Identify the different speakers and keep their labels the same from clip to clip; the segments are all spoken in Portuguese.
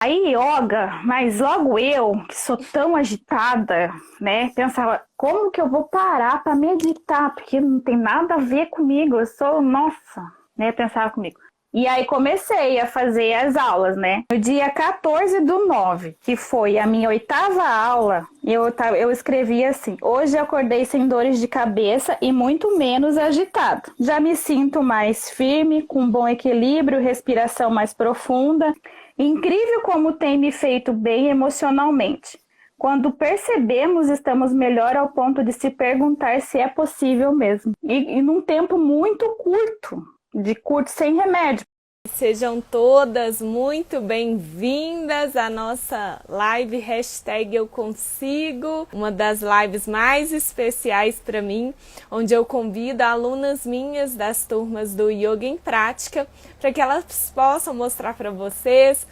Speaker 1: Aí, yoga, mas logo eu, que sou tão agitada, né, pensava, como que eu vou parar para meditar? Porque não tem nada a ver comigo, eu sou, nossa, né, pensava comigo. E aí comecei a fazer as aulas, né? No dia 14/9, que foi a minha oitava aula, eu escrevi assim: hoje acordei sem dores de cabeça e muito menos agitado. Já me sinto mais firme, com bom equilíbrio, respiração mais profunda. Incrível como tem me feito bem emocionalmente. Quando percebemos, estamos melhor ao ponto de se perguntar se é possível mesmo. E num tempo muito curto, de curto sem remédio.
Speaker 2: Sejam todas muito bem-vindas à nossa live hashtag Eu Consigo, uma das lives mais especiais para mim, onde eu convido alunas minhas das turmas do Yoga em Prática para que elas possam mostrar para vocês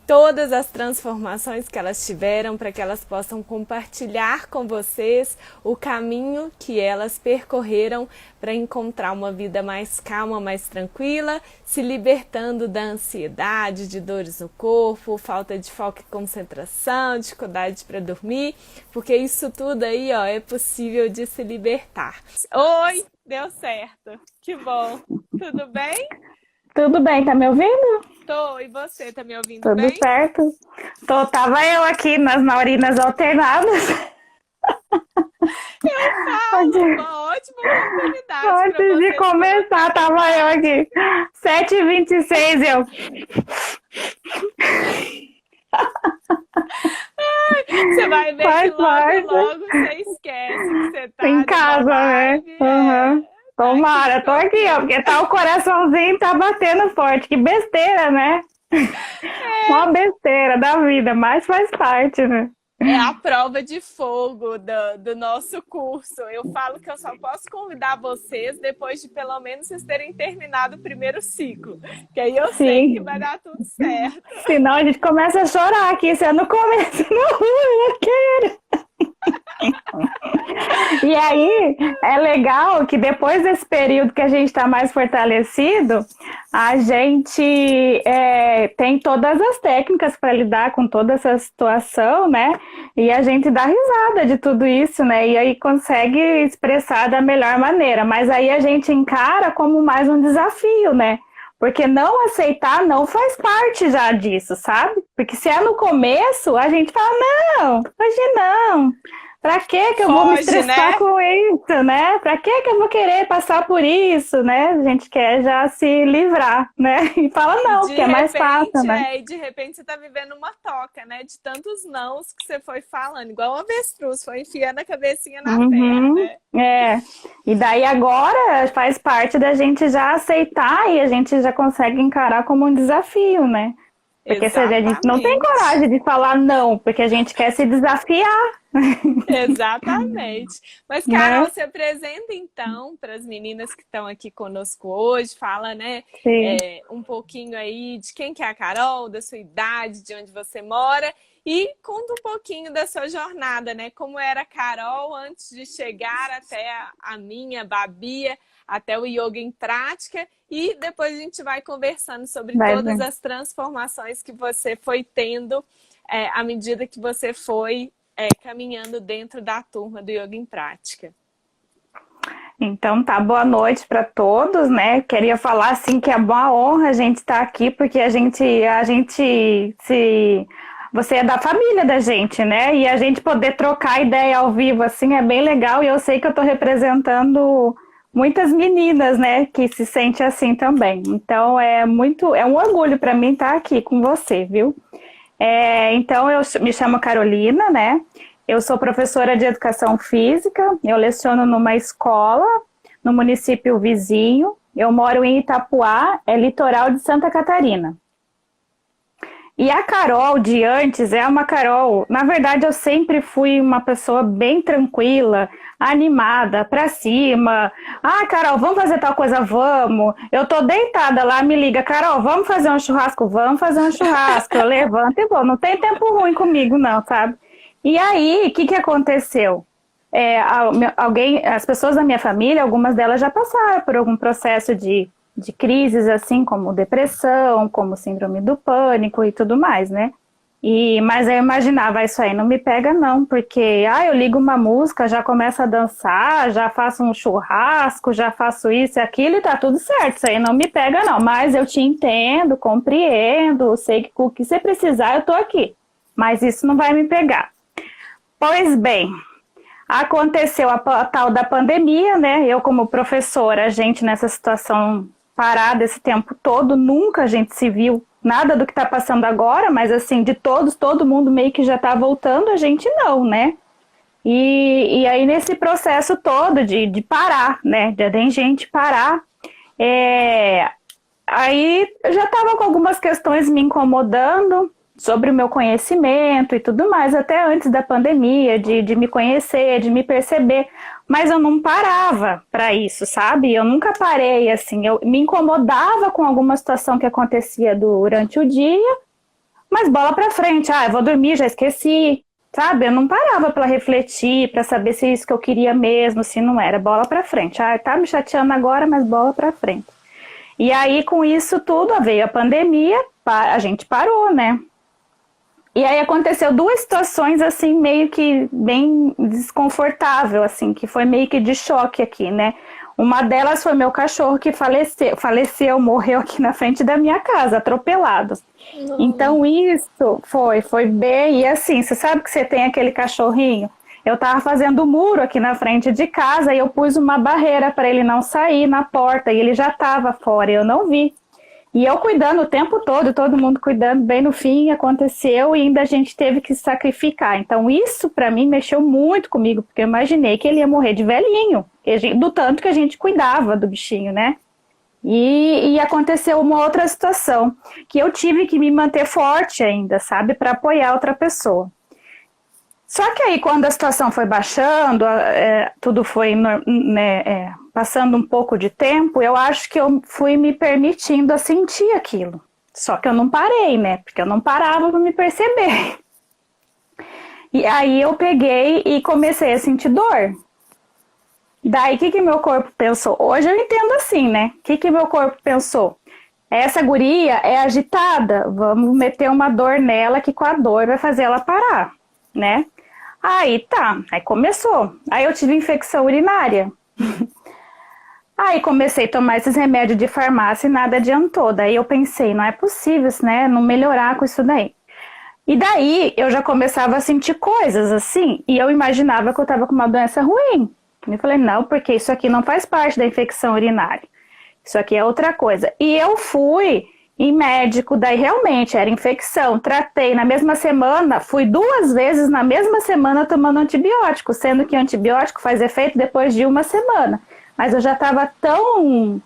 Speaker 2: todas as transformações que elas tiveram, para que elas possam compartilhar com vocês o caminho que elas percorreram para encontrar uma vida mais calma, mais tranquila, se libertando da ansiedade, de dores no corpo, falta de foco e concentração, dificuldade para dormir, porque isso tudo aí, ó, é possível de se libertar. Oi, deu certo. Que bom. Tudo bem?
Speaker 1: Tudo bem, tá me ouvindo?
Speaker 2: Tô, e você, tá me ouvindo
Speaker 1: Tudo
Speaker 2: bem?
Speaker 1: certo. Tava eu aqui nas narinas alternadas.
Speaker 2: Eu falo, uma ótima oportunidade para
Speaker 1: Antes de
Speaker 2: vocês
Speaker 1: começar,
Speaker 2: colocarem em
Speaker 1: tava eu
Speaker 2: prática.
Speaker 1: aqui. 7h26, eu
Speaker 2: Você vai ver que
Speaker 1: faz
Speaker 2: logo,
Speaker 1: parte.
Speaker 2: logo você esquece que você
Speaker 1: Em
Speaker 2: tá numa
Speaker 1: casa, né?
Speaker 2: live,
Speaker 1: Uhum.
Speaker 2: tá aqui
Speaker 1: Tomara, tô aqui, ó,
Speaker 2: tranquilo.
Speaker 1: porque tá o coraçãozinho tá batendo forte. Que besteira, né? Uma besteira da vida, mas faz parte, né?
Speaker 2: É a prova de fogo do nosso curso. Eu falo que eu só posso convidar vocês depois de pelo menos vocês terem terminado o primeiro ciclo, que aí eu sei que vai
Speaker 1: Sim.
Speaker 2: dar tudo certo.
Speaker 1: Senão a gente começa a chorar aqui, se é no começo, não quero. E aí, é legal que depois desse período que a gente está mais fortalecido, a gente tem todas as técnicas para lidar com toda essa situação, né? E a gente dá risada de tudo isso, né? E aí consegue expressar da melhor maneira. Mas aí a gente encara como mais um desafio, né? Porque não aceitar não faz parte já disso, sabe? Porque se é no começo, a gente fala, não, hoje não. Pra que eu vou me
Speaker 2: Foge,
Speaker 1: estressar
Speaker 2: né?
Speaker 1: com isso, né? Pra que eu vou querer passar por isso, né? A gente quer já se livrar, né? E fala
Speaker 2: E
Speaker 1: não, porque é mais fácil, né?
Speaker 2: de repente você tá vivendo uma toca, né? De tantos nãos que você foi falando, igual um avestruz, foi enfiando a cabecinha na terra,
Speaker 1: Uhum,
Speaker 2: né?
Speaker 1: é. E daí agora faz parte da gente já aceitar e a gente já consegue encarar como um desafio, né? Porque se a gente não tem
Speaker 2: Exatamente.
Speaker 1: coragem de falar não, porque a gente quer se desafiar,
Speaker 2: Exatamente. Mas, Carol,
Speaker 1: né?
Speaker 2: se apresenta então para as meninas que estão aqui conosco hoje, fala, né,
Speaker 1: Sim.
Speaker 2: um pouquinho aí de quem que é a Carol, da sua idade, de onde você mora e conta um pouquinho da sua jornada, né? Como era a Carol antes de chegar até a minha, Babia, até o Yoga em Prática e depois a gente vai conversando sobre
Speaker 1: Vai
Speaker 2: todas
Speaker 1: ver.
Speaker 2: as transformações que você foi tendo à medida que você foi caminhando dentro da turma do Yoga em Prática.
Speaker 1: Então tá, boa noite para todos, né? Queria falar assim que é uma honra a gente estar aqui, porque a gente se você é da família da gente, né? E a gente poder trocar ideia ao vivo assim é bem legal e eu sei que eu tô representando muitas meninas, né, que se sente assim também. Então é um orgulho para mim estar aqui com você, viu? Então, eu me chamo Carolina, né? Eu sou professora de educação física, eu leciono numa escola no município vizinho. Eu moro em Itapuá, é litoral de Santa Catarina. E a Carol de antes é uma Carol. Na verdade, eu sempre fui uma pessoa bem tranquila, animada, pra cima. Ah, Carol, vamos fazer tal coisa? Vamos. Eu tô deitada lá, me liga, Carol, vamos fazer um churrasco? Vamos fazer um churrasco. Eu levanto e vou. Não tem tempo ruim comigo, não, sabe? E aí, o que que aconteceu? As pessoas da minha família, algumas delas já passaram por algum processo de crises, assim como depressão, como síndrome do pânico e tudo mais, né? Mas eu imaginava, isso aí não me pega não, porque eu ligo uma música, já começo a dançar, já faço um churrasco, já faço isso e aquilo e tá tudo certo, isso aí não me pega não, mas eu te entendo, compreendo, sei que o que você precisar eu tô aqui, mas isso não vai me pegar. Pois bem, aconteceu a tal da pandemia, né? Eu como professora, a gente nessa situação parada esse tempo todo, nunca a gente se viu nada do que está passando agora, mas assim, de todos, todo mundo meio que já está voltando, a gente não, né? E aí nesse processo todo de parar, né? De gente parar, aí eu já estava com algumas questões me incomodando sobre o meu conhecimento e tudo mais, até antes da pandemia, de me conhecer, de me perceber, mas eu não parava para isso, sabe? Eu nunca parei, assim, eu me incomodava com alguma situação que acontecia durante o dia, mas bola para frente, eu vou dormir, já esqueci, sabe? Eu não parava para refletir, para saber se é isso que eu queria mesmo, se não era, bola para frente. Tá me chateando agora, mas bola para frente. E aí, com isso tudo, veio a pandemia, a gente parou, né? E aí aconteceu duas situações, assim, meio que bem desconfortável, assim, que foi meio que de choque aqui, né? Uma delas foi meu cachorro que faleceu, morreu aqui na frente da minha casa, atropelado. Então isso foi bem, e assim, você sabe que você tem aquele cachorrinho? Eu tava fazendo muro aqui na frente de casa e eu pus uma barreira para ele não sair na porta, e ele já tava fora, eu não vi. E eu cuidando o tempo todo mundo cuidando, bem no fim aconteceu e ainda a gente teve que sacrificar. Então isso para mim mexeu muito comigo, porque eu imaginei que ele ia morrer de velhinho, do tanto que a gente cuidava do bichinho, né? E aconteceu uma outra situação, que eu tive que me manter forte ainda, sabe? Para apoiar outra pessoa. Só que aí quando a situação foi baixando, tudo foi passando um pouco de tempo, eu acho que eu fui me permitindo a sentir aquilo. Só que eu não parei, né? Porque eu não parava para me perceber. E aí eu peguei e comecei a sentir dor. Daí o que meu corpo pensou? Hoje eu entendo assim, né? O que meu corpo pensou? Essa guria é agitada, vamos meter uma dor nela que com a dor vai fazer ela parar, né? Aí começou. Aí eu tive infecção urinária. Aí comecei a tomar esses remédios de farmácia e nada adiantou. Daí eu pensei, não é possível, né? Não melhorar com isso daí. E daí eu já começava a sentir coisas assim, e eu imaginava que eu estava com uma doença ruim. Eu falei, não, porque isso aqui não faz parte da infecção urinária. Isso aqui é outra coisa. E eu fui em médico, daí realmente era infecção. Tratei na mesma semana, fui 2 vezes na mesma semana tomando antibiótico, sendo que o antibiótico faz efeito depois de 1 semana. Mas eu já estava tão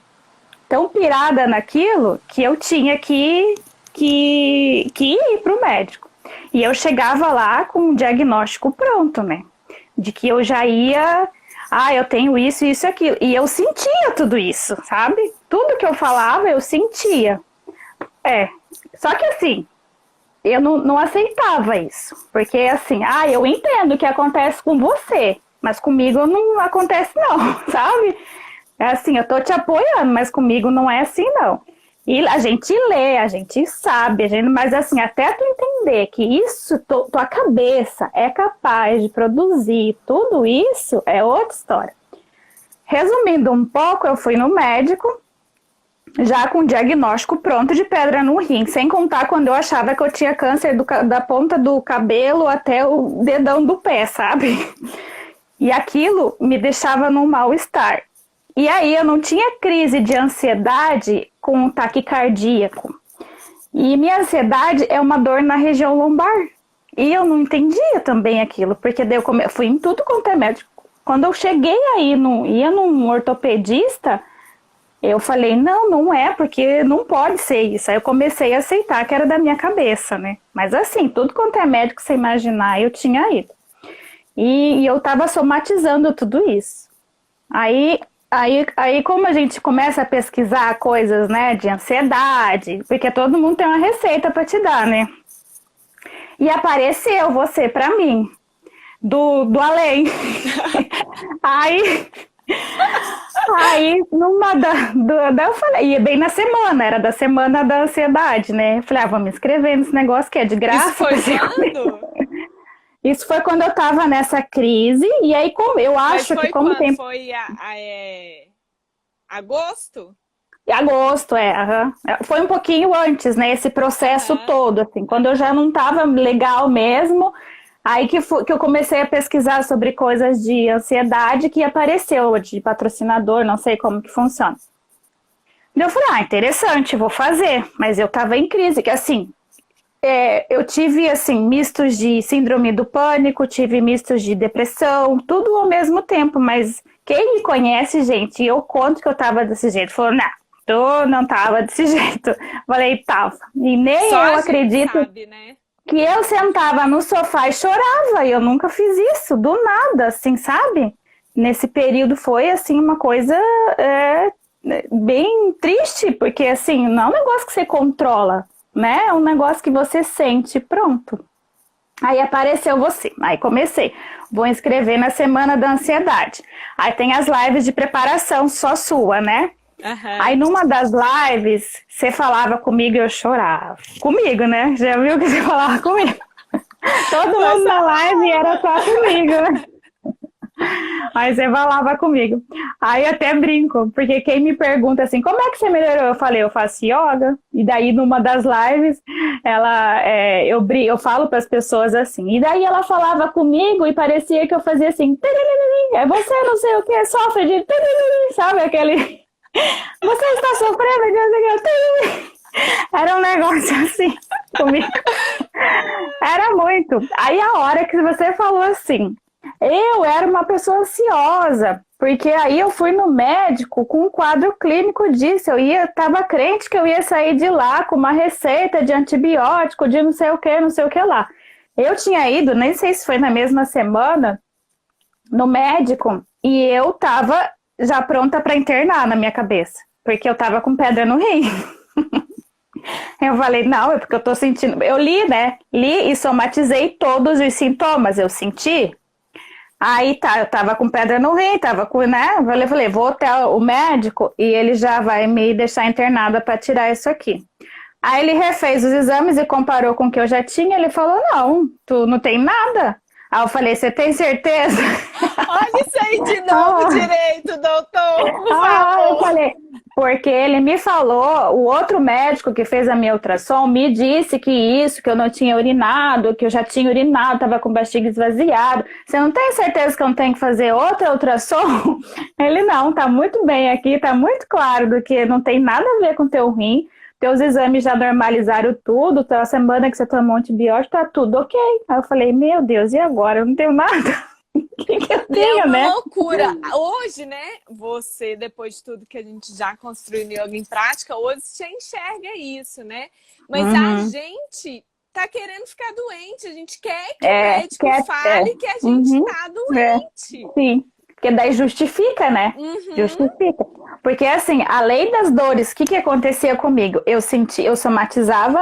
Speaker 1: pirada naquilo que eu tinha que ir para o médico. E eu chegava lá com um diagnóstico pronto, né? De que eu já ia... eu tenho isso, isso e aquilo. E eu sentia tudo isso, sabe? Tudo que eu falava, eu sentia. Só que assim, eu não aceitava isso. Porque assim, eu entendo o que acontece com você, mas comigo não acontece não, sabe? É assim, eu tô te apoiando, mas comigo não é assim não. E a gente lê, a gente sabe, mas assim, até tu entender que isso, tua cabeça é capaz de produzir tudo isso, é outra história. Resumindo um pouco, eu fui no médico, já com o diagnóstico pronto de pedra no rim, sem contar quando eu achava que eu tinha câncer da ponta do cabelo até o dedão do pé, sabe? E aquilo me deixava num mal-estar. E aí eu não tinha crise de ansiedade com taquicardíaco. E minha ansiedade é uma dor na região lombar. E eu não entendia também aquilo, porque daí eu fui em tudo quanto é médico. Quando eu cheguei aí, ia num ortopedista, eu falei, não é, porque não pode ser isso. Aí eu comecei a aceitar que era da minha cabeça, né? Mas assim, tudo quanto é médico, você imaginar, eu tinha ido. E eu tava somatizando tudo isso. Aí, como a gente começa a pesquisar coisas, né, de ansiedade, porque todo mundo tem uma receita para te dar, né? E apareceu você para mim, do além. Aí, eu falei, e bem na semana, era da semana da ansiedade, né? Eu falei, vou me inscrever nesse negócio que é de
Speaker 2: Isso
Speaker 1: graça.
Speaker 2: foi quando?
Speaker 1: Isso foi quando eu tava nessa crise, e aí como eu
Speaker 2: Mas
Speaker 1: acho que
Speaker 2: foi
Speaker 1: como
Speaker 2: quando?
Speaker 1: tem
Speaker 2: Foi agosto?
Speaker 1: agosto, aham. Foi um pouquinho antes, né? Esse processo
Speaker 2: Aham.
Speaker 1: todo, assim, quando eu já não tava legal mesmo, aí que eu comecei a pesquisar sobre coisas de ansiedade que apareceu, de patrocinador, não sei como que funciona. Daí eu falei, interessante, vou fazer. Mas eu tava em crise, que assim, eu tive, assim, mistos de síndrome do pânico, tive mistos de depressão, tudo ao mesmo tempo, mas quem me conhece, gente, eu conto que eu tava desse jeito. Falou, não, tu não tava desse jeito. Falei, tava. E nem
Speaker 2: Só
Speaker 1: eu
Speaker 2: a gente
Speaker 1: acredito
Speaker 2: sabe, né?
Speaker 1: que eu sentava no sofá e chorava, e eu nunca fiz isso, do nada, assim, sabe? Nesse período foi, assim, uma coisa bem triste, porque, assim, não é um negócio que você controla, né? É um negócio que você sente, pronto. Aí apareceu você, aí comecei. Vou inscrever na Semana da Ansiedade. Aí tem as lives de preparação só sua, né? Aí
Speaker 2: Aham.
Speaker 1: numa das lives, você falava comigo e eu chorava. Comigo, né? Já viu que você falava comigo? Todo
Speaker 2: Foi
Speaker 1: mundo
Speaker 2: só
Speaker 1: na live era
Speaker 2: falava.
Speaker 1: só comigo, né? Aí você falava comigo. Aí até brinco, porque quem me pergunta assim, como é que você melhorou? Eu falei, eu faço yoga. E daí numa das lives, eu falo para as pessoas assim. E daí ela falava comigo e parecia que eu fazia assim, é você não sei o que, sofre de, sabe aquele, você está sofrendo de, era um negócio assim comigo. Era muito. Aí a hora que você falou assim, eu era uma pessoa ansiosa, porque aí eu fui no médico com um quadro clínico disso. Tava crente que eu ia sair de lá com uma receita de antibiótico, de não sei o que lá. Eu tinha ido, nem sei se foi na mesma semana, no médico, e eu tava já pronta para internar na minha cabeça, porque eu tava com pedra no rim. Eu falei, não, é porque eu tô sentindo. Eu li, né? Li e somatizei todos os sintomas. Eu senti. Aí tá, eu tava com pedra no rim, tava com, né? Eu falei, vou até o médico e ele já vai me deixar internada para tirar isso aqui. Aí ele refez os exames e comparou com o que eu já tinha. Ele falou, não, tu não tem nada. Aí eu falei, você tem certeza?
Speaker 2: Olha isso aí de novo direito, doutor, por
Speaker 1: Eu
Speaker 2: favor.
Speaker 1: falei, porque ele me falou, o outro médico que fez a minha ultrassom me disse que eu não tinha urinado, que eu já tinha urinado, estava com bexiga esvaziada. Você não tem certeza que eu não tenho que fazer outra ultrassom? Ele, não, tá muito bem aqui, tá muito claro do que não tem nada a ver com teu rim. Teus exames já normalizaram tudo, tá, a semana que você tomou antibiótico, tá tudo ok. Aí eu falei, meu Deus, e agora? Eu não tenho nada. O que eu
Speaker 2: E é
Speaker 1: tenho,
Speaker 2: uma
Speaker 1: né?
Speaker 2: loucura. Hoje, né, você, depois de tudo que a gente já construiu no yoga em prática, hoje você enxerga isso, né? Mas a
Speaker 1: Uhum.
Speaker 2: gente tá querendo ficar doente. A gente quer que o
Speaker 1: É,
Speaker 2: médico fale que a gente
Speaker 1: uhum,
Speaker 2: tá
Speaker 1: é,
Speaker 2: doente.
Speaker 1: sim. Porque daí justifica, né?
Speaker 2: Uhum.
Speaker 1: Justifica. Porque assim, além das dores, o que acontecia comigo? Eu somatizava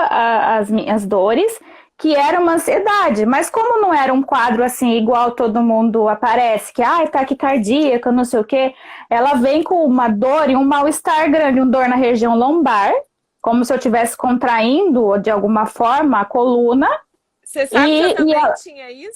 Speaker 1: as minhas dores, que era uma ansiedade, mas como não era um quadro assim, igual todo mundo aparece, que taquicardíaca, não sei o quê, ela vem com uma dor e um mal-estar grande, um dor na região lombar, como se eu estivesse contraindo de alguma forma a coluna,
Speaker 2: Você sabe que eu
Speaker 1: e
Speaker 2: também
Speaker 1: ela,
Speaker 2: tinha isso?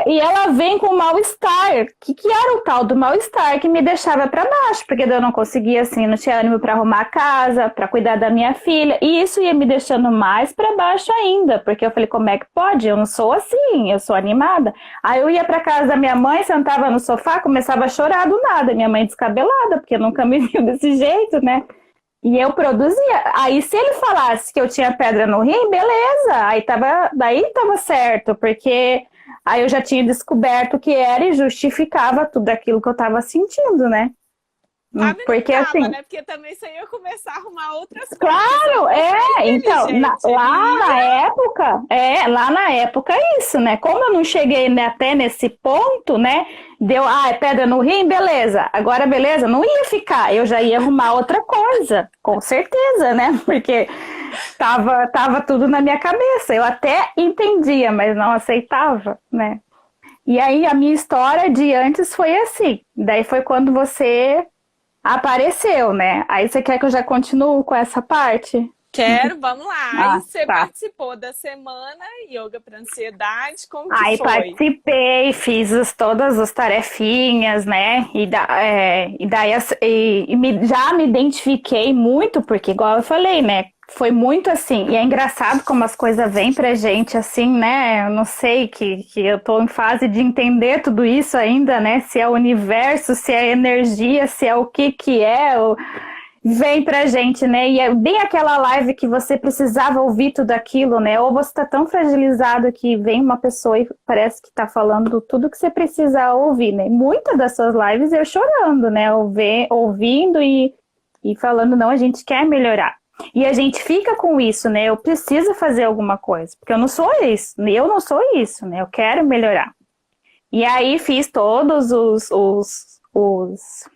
Speaker 1: e ela vem com mal-estar. Que era o tal do mal-estar que me deixava para baixo, porque eu não conseguia, assim, não tinha ânimo para arrumar a casa, para cuidar da minha filha. E isso ia me deixando mais para baixo ainda, porque eu falei, como é que pode? Eu não sou assim, eu sou animada. Aí eu ia para casa da minha mãe, sentava no sofá, começava a chorar do nada. Minha mãe descabelada, porque nunca me viu desse jeito, né? E eu produzia. Aí, se ele falasse que eu tinha pedra no rim, beleza. Daí tava certo, porque aí eu já tinha descoberto o que era e justificava tudo aquilo que eu tava sentindo, né?
Speaker 2: Tava e não
Speaker 1: Porque
Speaker 2: tava,
Speaker 1: assim,
Speaker 2: né? Porque também você ia começar a arrumar outras coisas. Você
Speaker 1: claro,
Speaker 2: não foi
Speaker 1: então,
Speaker 2: inteligente.
Speaker 1: lá
Speaker 2: Ele
Speaker 1: na
Speaker 2: ia.
Speaker 1: época, é isso, né? Como eu não cheguei até nesse ponto, né? É pedra no rim, beleza. Agora, beleza, não ia ficar, eu já ia arrumar outra coisa, com certeza, né? Porque tava tudo na minha cabeça. Eu até entendia, mas não aceitava, né? E aí a minha história de antes foi assim. Daí foi quando você apareceu, né? Aí você quer que eu já continue com essa parte?
Speaker 2: Quero, vamos lá.
Speaker 1: Ah,
Speaker 2: Aí você
Speaker 1: tá.
Speaker 2: participou da semana Yoga para Ansiedade, como que
Speaker 1: Aí
Speaker 2: foi?
Speaker 1: participei, fiz todas as tarefinhas, né? E daí já me identifiquei muito, porque igual eu falei, né? Foi muito assim, e é engraçado como as coisas vêm pra gente assim, né? Eu não sei que eu tô em fase de entender tudo isso ainda, né? Se é o universo, se é energia, se é o que é, vem pra gente, né? E é bem aquela live que você precisava ouvir tudo aquilo, né? Ou você tá tão fragilizado que vem uma pessoa e parece que tá falando tudo que você precisa ouvir, né? Muitas das suas lives eu chorando, né? Ouvindo e falando, não, a gente quer melhorar. E a gente fica com isso, né? Eu preciso fazer alguma coisa, porque eu não sou isso, né? Eu quero melhorar. E aí fiz todos as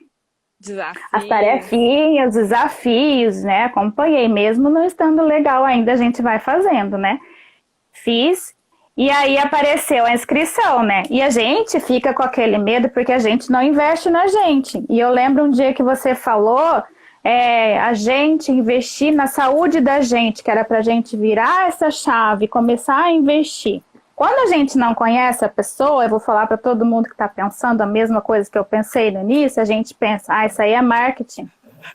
Speaker 2: Desafio.
Speaker 1: tarefinhas, os desafios, né? Acompanhei, mesmo não estando legal ainda, a gente vai fazendo, né? Fiz, e aí apareceu a inscrição, né? E a gente fica com aquele medo porque a gente não investe na gente. E eu lembro um dia que você falou, a gente investir na saúde da gente, que era pra gente virar essa chave, começar a investir. Quando a gente não conhece a pessoa, eu vou falar para todo mundo que está pensando a mesma coisa que eu pensei no início, a gente pensa, isso aí é marketing,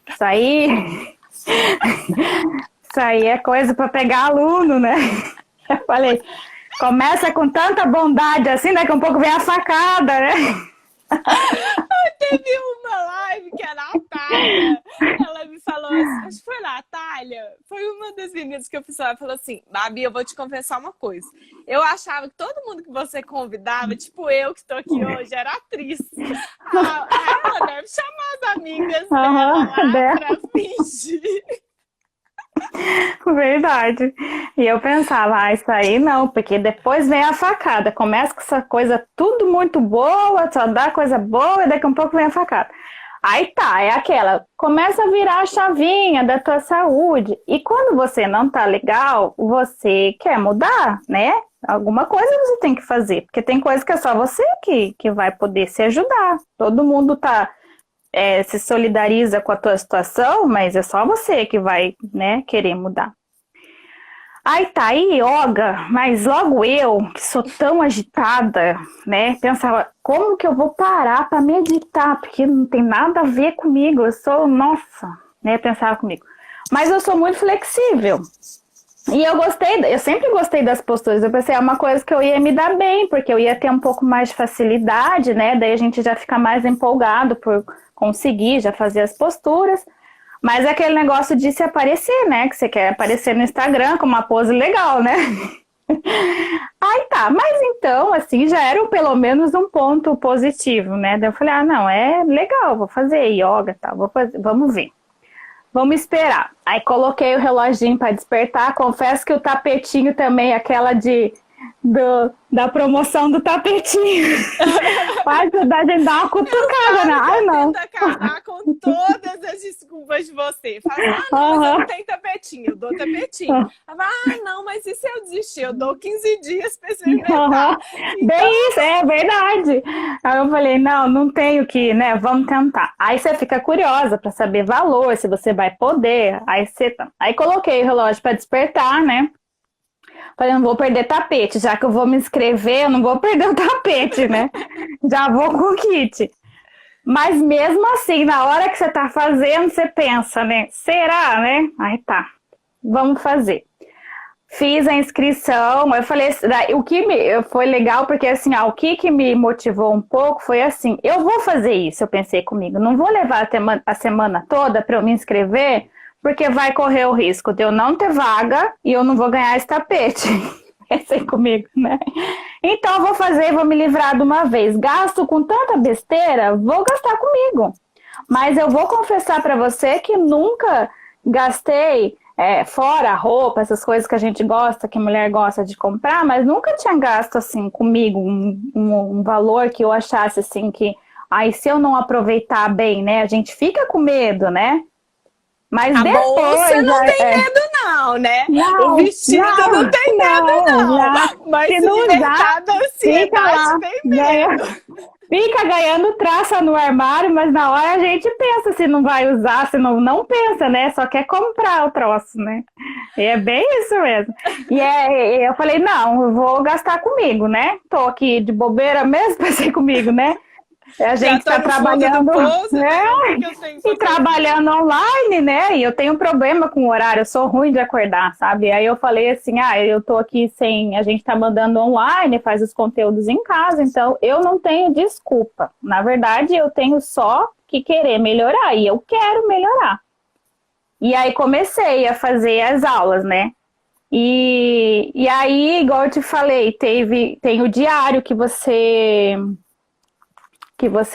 Speaker 1: isso aí, isso aí é coisa para pegar aluno, né? Eu falei, começa com tanta bondade assim, daqui a um pouco vem a facada, né?
Speaker 2: Teve uma live que a Natália, ela me falou assim, acho que foi a Natália, foi uma das meninas que eu fiz, ela falou assim, Babi, eu vou te confessar uma coisa, eu achava que todo mundo que você convidava, tipo eu que estou aqui hoje, era atriz. Ela deve chamar as amigas dela lá pra fingir.
Speaker 1: Verdade. E eu pensava, isso aí não, porque depois vem a facada. Começa com essa coisa tudo muito boa, só dá coisa boa e daqui a um pouco vem a facada. Aí tá, é aquela, começa a virar a chavinha da tua saúde. E quando você não tá legal, você quer mudar, né? Alguma coisa você tem que fazer, porque tem coisa que é só você que vai poder se ajudar. Todo mundo se solidariza com a tua situação, mas é só você que vai, né, querer mudar. Aí tá aí, yoga, mas logo eu, que sou tão agitada, né, pensava, como que eu vou parar para meditar? Porque não tem nada a ver comigo, eu sou, nossa, né, pensava comigo. Mas eu sou muito flexível. E eu sempre gostei das posturas, eu pensei, é uma coisa que eu ia me dar bem, porque eu ia ter um pouco mais de facilidade, né, daí a gente já fica mais empolgado por conseguir já fazer as posturas, mas é aquele negócio de se aparecer, né, que você quer aparecer no Instagram com uma pose legal, né? Aí tá, mas então, assim, já era pelo menos um ponto positivo, né? Daí eu falei, não, é legal, vou fazer yoga, tá, vamos ver. Vamos esperar. Aí coloquei o reloginho para despertar. Confesso que o tapetinho também, aquela da promoção do tapetinho. Vai ajudar a gente dar uma cutucada, né? Ai, não.
Speaker 2: Tenta acabar com todas as desculpas de você. Fala, não, mas eu não tenho tapetinho, eu dou tapetinho. Fala, não, mas e se eu desistir? Eu dou 15 dias para experimentar.
Speaker 1: Então... Bem isso, é verdade. Aí eu falei, não tenho que, né? Vamos tentar. Aí você fica curiosa para saber valor, se você vai poder. Aí coloquei o relógio para despertar, né? Falei, não vou perder tapete, já que eu vou me inscrever, eu não vou perder o tapete, né? Já vou com o kit. Mas mesmo assim, na hora que você tá fazendo, você pensa, né? Será, né? Aí tá, vamos fazer. Fiz a inscrição, eu falei, foi legal porque assim, o que me motivou um pouco foi assim, eu vou fazer isso, eu pensei comigo, não vou levar a semana toda para eu me inscrever, porque vai correr o risco de eu não ter vaga e eu não vou ganhar esse tapete. Pensei comigo, né? Então eu vou fazer, vou me livrar de uma vez. Gasto com tanta besteira, vou gastar comigo. Mas eu vou confessar para você que nunca gastei, fora roupa, essas coisas que a gente gosta, que a mulher gosta de comprar, mas nunca tinha gasto assim comigo um valor que eu achasse assim que, se eu não aproveitar bem, né? A gente fica com medo, né? Mas
Speaker 2: a
Speaker 1: depois,
Speaker 2: bolsa não tem medo não, né?
Speaker 1: Não,
Speaker 2: o vestido não tem medo não. Mas se
Speaker 1: não
Speaker 2: libertar da ansiedade
Speaker 1: lá,
Speaker 2: tem medo.
Speaker 1: fica ganhando traça no armário, mas na hora a gente pensa se não vai usar, se não pensa, né? Só quer comprar o troço, né? E é bem isso mesmo. Eu falei, não, eu vou gastar comigo, né? Tô aqui de bobeira mesmo, pensei comigo, né? A gente está trabalhando, e trabalhando online, né? E eu tenho um problema com o horário, eu sou ruim de acordar, sabe? Aí eu falei assim, eu tô aqui a gente tá mandando online, faz os conteúdos em casa, então eu não tenho desculpa. Na verdade, eu tenho só que querer melhorar, e eu quero melhorar. E aí comecei a fazer as aulas, né? E aí, igual eu te falei, tem o diário que você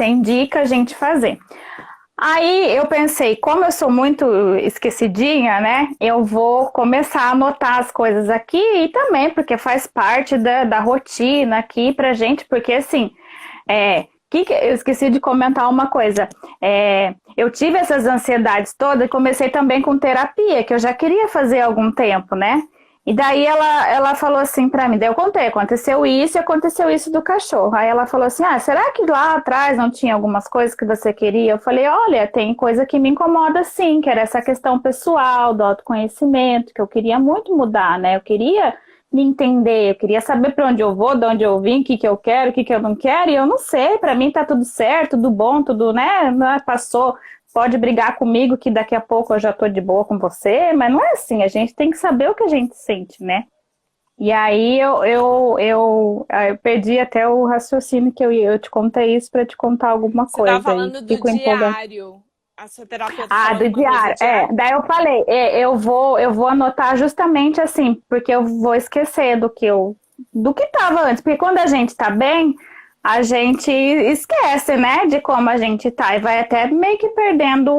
Speaker 1: indica a gente fazer. Aí eu pensei, como eu sou muito esquecidinha, né? Eu vou começar a anotar as coisas aqui e também porque faz parte da rotina aqui pra gente, porque assim, eu esqueci de comentar uma coisa. Eu tive essas ansiedades todas e comecei também com terapia, que eu já queria fazer há algum tempo, né? E daí ela falou assim pra mim, daí eu contei, aconteceu isso do cachorro. Aí ela falou assim, será que lá atrás não tinha algumas coisas que você queria? Eu falei, olha, tem coisa que me incomoda sim, que era essa questão pessoal, do autoconhecimento, que eu queria muito mudar, né? Eu queria me entender, eu queria saber pra onde eu vou, de onde eu vim, o que eu quero, o que eu não quero, e eu não sei, pra mim tá tudo certo, tudo bom, tudo, né? Passou. Pode brigar comigo que daqui a pouco eu já tô de boa com você, mas não é assim, a gente tem que saber o que a gente sente, né? E aí eu perdi até o raciocínio que eu te contei isso para te contar alguma coisa.
Speaker 2: Você tá falando do diário, a sua terapeuta
Speaker 1: do diário, Daí eu falei, eu vou anotar justamente assim, porque eu vou esquecer do que tava antes, porque quando a gente tá bem, a gente esquece, né, de como a gente tá e vai até meio que perdendo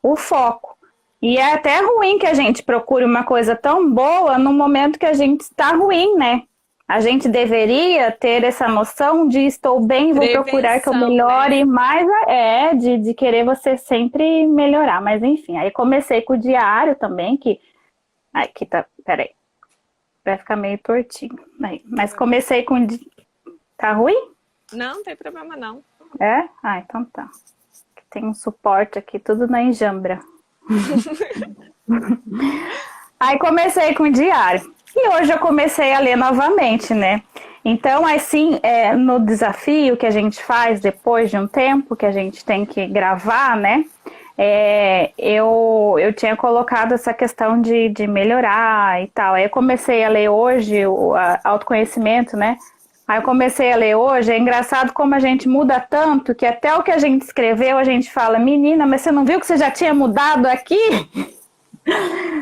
Speaker 1: o foco. E é até ruim que a gente procure uma coisa tão boa no momento que a gente está ruim, né? A gente deveria ter essa noção de estou bem, vou procurar que eu melhore, né? Mais de querer você sempre melhorar. Mas enfim, aí comecei com o diário também, aqui tá, peraí, vai ficar meio tortinho. Aí, mas comecei com... Tá ruim?
Speaker 2: Não tem problema não.
Speaker 1: Então tá. Tem um suporte aqui, tudo na enjambra. Aí comecei com o diário. E hoje eu comecei a ler novamente, né? Então, assim, no desafio que a gente faz depois de um tempo, que a gente tem que gravar, né? Eu tinha colocado essa questão de melhorar e tal. Aí eu comecei a ler hoje o autoconhecimento, né? Aí eu comecei a ler hoje, é engraçado como a gente muda tanto, que até o que a gente escreveu, a gente fala, menina, mas você não viu que você já tinha mudado aqui?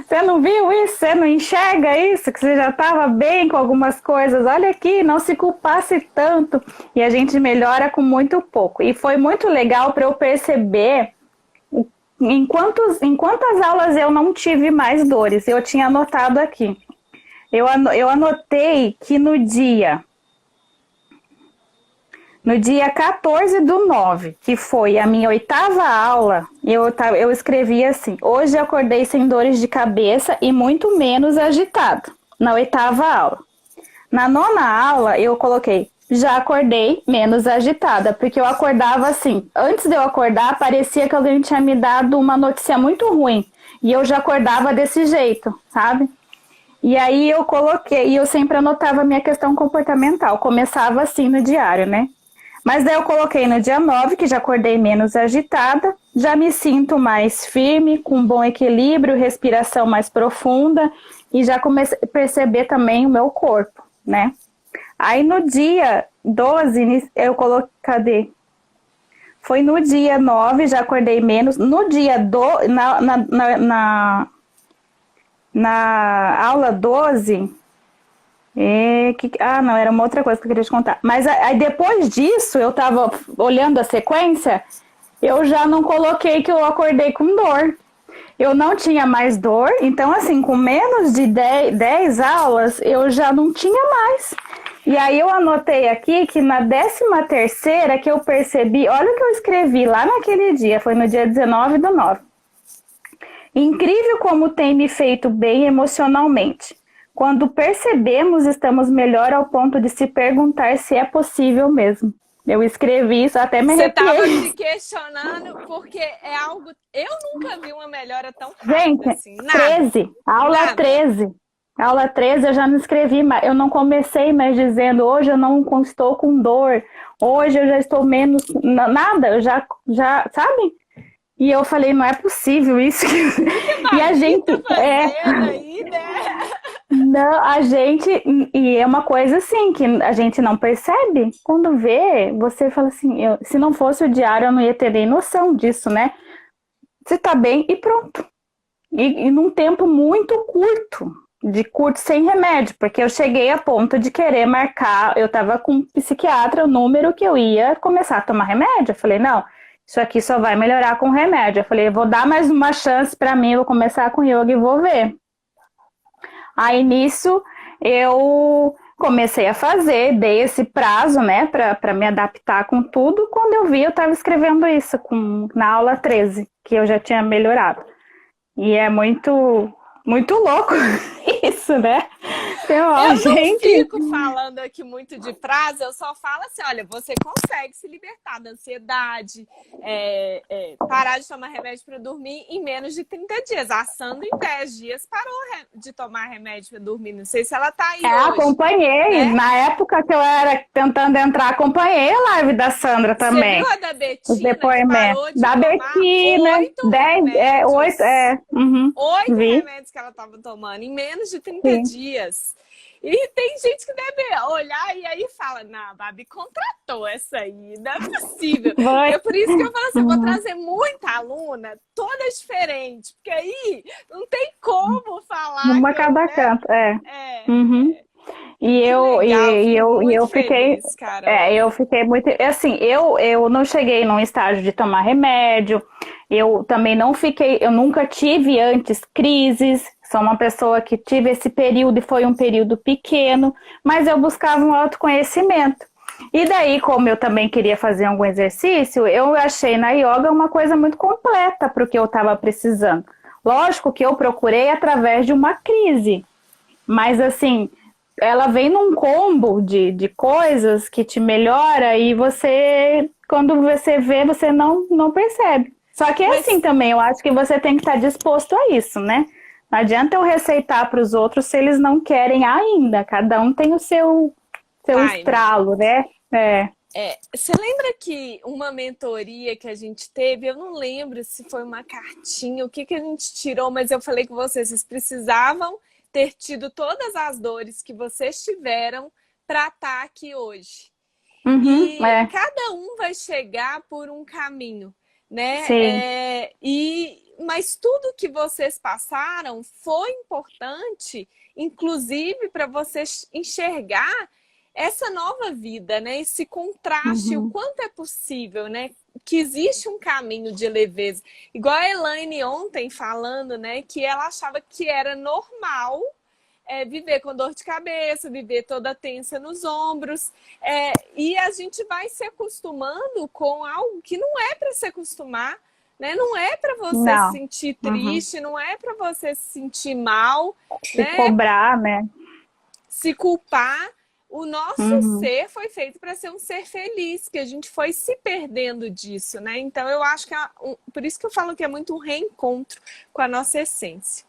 Speaker 1: Você não viu isso? Você não enxerga isso? Que você já estava bem com algumas coisas? Olha aqui, não se culpasse tanto. E a gente melhora com muito pouco. E foi muito legal para eu perceber em quantas aulas eu não tive mais dores. Eu tinha anotado aqui. Eu anotei que no dia 14/9, que foi a minha 8ª aula, eu escrevi assim, hoje eu acordei sem dores de cabeça e muito menos agitado, na 8ª aula. Na 9ª aula, eu coloquei, já acordei menos agitada, porque eu acordava assim, antes de eu acordar, parecia que alguém tinha me dado uma notícia muito ruim, e eu já acordava desse jeito, sabe? E aí eu coloquei, e eu sempre anotava a minha questão comportamental, começava assim no diário, né? Mas daí eu coloquei no dia 9, que já acordei menos agitada, já me sinto mais firme, com bom equilíbrio, respiração mais profunda, e já comecei a perceber também o meu corpo, né? Aí no dia 12, eu coloquei, cadê? Foi no dia 9, já acordei menos, no dia na aula 12... não, era uma outra coisa que eu queria te contar. Mas aí depois disso, eu tava olhando a sequência, eu já não coloquei que eu acordei com dor. Eu não tinha mais dor, então assim, com menos de 10 aulas, eu já não tinha mais. E aí eu anotei aqui que na 13ª que eu percebi, olha o que eu escrevi lá naquele dia, foi no dia 19/9. Incrível como tem me feito bem emocionalmente. Quando percebemos, estamos melhor ao ponto de se perguntar se é possível mesmo. Eu escrevi isso, até me
Speaker 2: Você estava
Speaker 1: arrepiei.
Speaker 2: se questionando porque é algo. Eu nunca vi uma melhora tão
Speaker 1: Gente,
Speaker 2: rápida assim. Nada.
Speaker 1: 13, aula
Speaker 2: Nada.
Speaker 1: 13. Aula 13 eu já não escrevi, mas eu não comecei mais dizendo hoje eu não estou com dor, hoje eu já estou menos, nada, eu já, sabe? E eu falei, não é possível isso.
Speaker 2: O que
Speaker 1: E a
Speaker 2: Babi
Speaker 1: gente,
Speaker 2: tá fazendo aí, né?
Speaker 1: não, a gente, e é uma coisa assim, que a gente não percebe, quando vê, você fala assim, se não fosse o diário eu não ia ter nem noção disso, né? Você tá bem e pronto. E num tempo muito curto sem remédio, porque eu cheguei a ponto de querer marcar, eu tava com um psiquiatra, o número que eu ia começar a tomar remédio. Eu falei, não, isso aqui só vai melhorar com remédio. Eu falei, eu vou dar mais uma chance pra mim, eu vou começar com yoga e vou ver. Aí nisso eu comecei a fazer, dei esse prazo, né, pra me adaptar com tudo. Quando eu vi, eu tava escrevendo isso na aula 13, que eu já tinha melhorado. E é muito louco isso, né? Então, ó,
Speaker 2: Eu não
Speaker 1: gente.
Speaker 2: fico falando aqui muito de frase, eu só falo assim, olha, você consegue se libertar da ansiedade, parar de tomar remédio para dormir em menos de 30 dias. A Sandra, em 10 dias, parou de tomar remédio para dormir. Não sei se ela tá aí hoje.
Speaker 1: Acompanhei.
Speaker 2: Né?
Speaker 1: Na época que eu era tentando entrar, acompanhei a live da Sandra também.
Speaker 2: Você viu a da
Speaker 1: Os
Speaker 2: Betina, que
Speaker 1: depoimentos.
Speaker 2: parou de
Speaker 1: Da
Speaker 2: tomar
Speaker 1: Betina,
Speaker 2: 8
Speaker 1: 10,
Speaker 2: remédios?
Speaker 1: 8,
Speaker 2: Oito
Speaker 1: vi.
Speaker 2: remédios que ela estava tomando em menos de 30
Speaker 1: Sim.
Speaker 2: dias. E tem gente que deve olhar e aí fala, não, a Babi contratou essa aí, não é possível.
Speaker 1: Foi.
Speaker 2: É por isso que eu falo assim, eu vou trazer muita aluna, toda diferente, porque aí não tem como falar.
Speaker 1: Uma
Speaker 2: que
Speaker 1: cada
Speaker 2: né?
Speaker 1: canto,
Speaker 2: É.
Speaker 1: E eu,
Speaker 2: legal,
Speaker 1: e eu fiquei,
Speaker 2: feliz, Carol.
Speaker 1: eu fiquei muito, assim, eu não cheguei num estágio de tomar remédio, eu também não fiquei, eu nunca tive antes crises, sou uma pessoa que tive esse período e foi um período pequeno, mas eu buscava um autoconhecimento. E daí, como eu também queria fazer algum exercício, eu achei na yoga uma coisa muito completa para o que eu estava precisando. Lógico que eu procurei através de uma crise, mas assim, ela vem num combo de coisas que te melhora e você, quando você vê, você não percebe. Só que é assim também, eu acho que você tem que estar disposto a isso, né? Não adianta eu receitar para os outros se eles não querem ainda. Cada um tem o seu estralo, né?
Speaker 2: Você lembra que uma mentoria que a gente teve, eu não lembro se foi uma cartinha, o que a gente tirou, mas eu falei com vocês precisavam ter tido todas as dores que vocês tiveram para estar aqui hoje. E cada um vai chegar por um caminho, né? Mas tudo que vocês passaram foi importante, inclusive para vocês enxergar essa nova vida, né? Esse contraste, o quanto é possível, né? Que existe um caminho de leveza. Igual a Elaine ontem falando, né? Que ela achava que era normal viver com dor de cabeça, viver toda tensa nos ombros. E a gente vai se acostumando com algo que não é para se acostumar, né? Não é para você se sentir triste, não é para você se sentir mal.
Speaker 1: Se cobrar, né?
Speaker 2: Se culpar. O nosso ser foi feito para ser um ser feliz, que a gente foi se perdendo disso, né? Então eu acho que por isso que eu falo que é muito um reencontro com a nossa essência.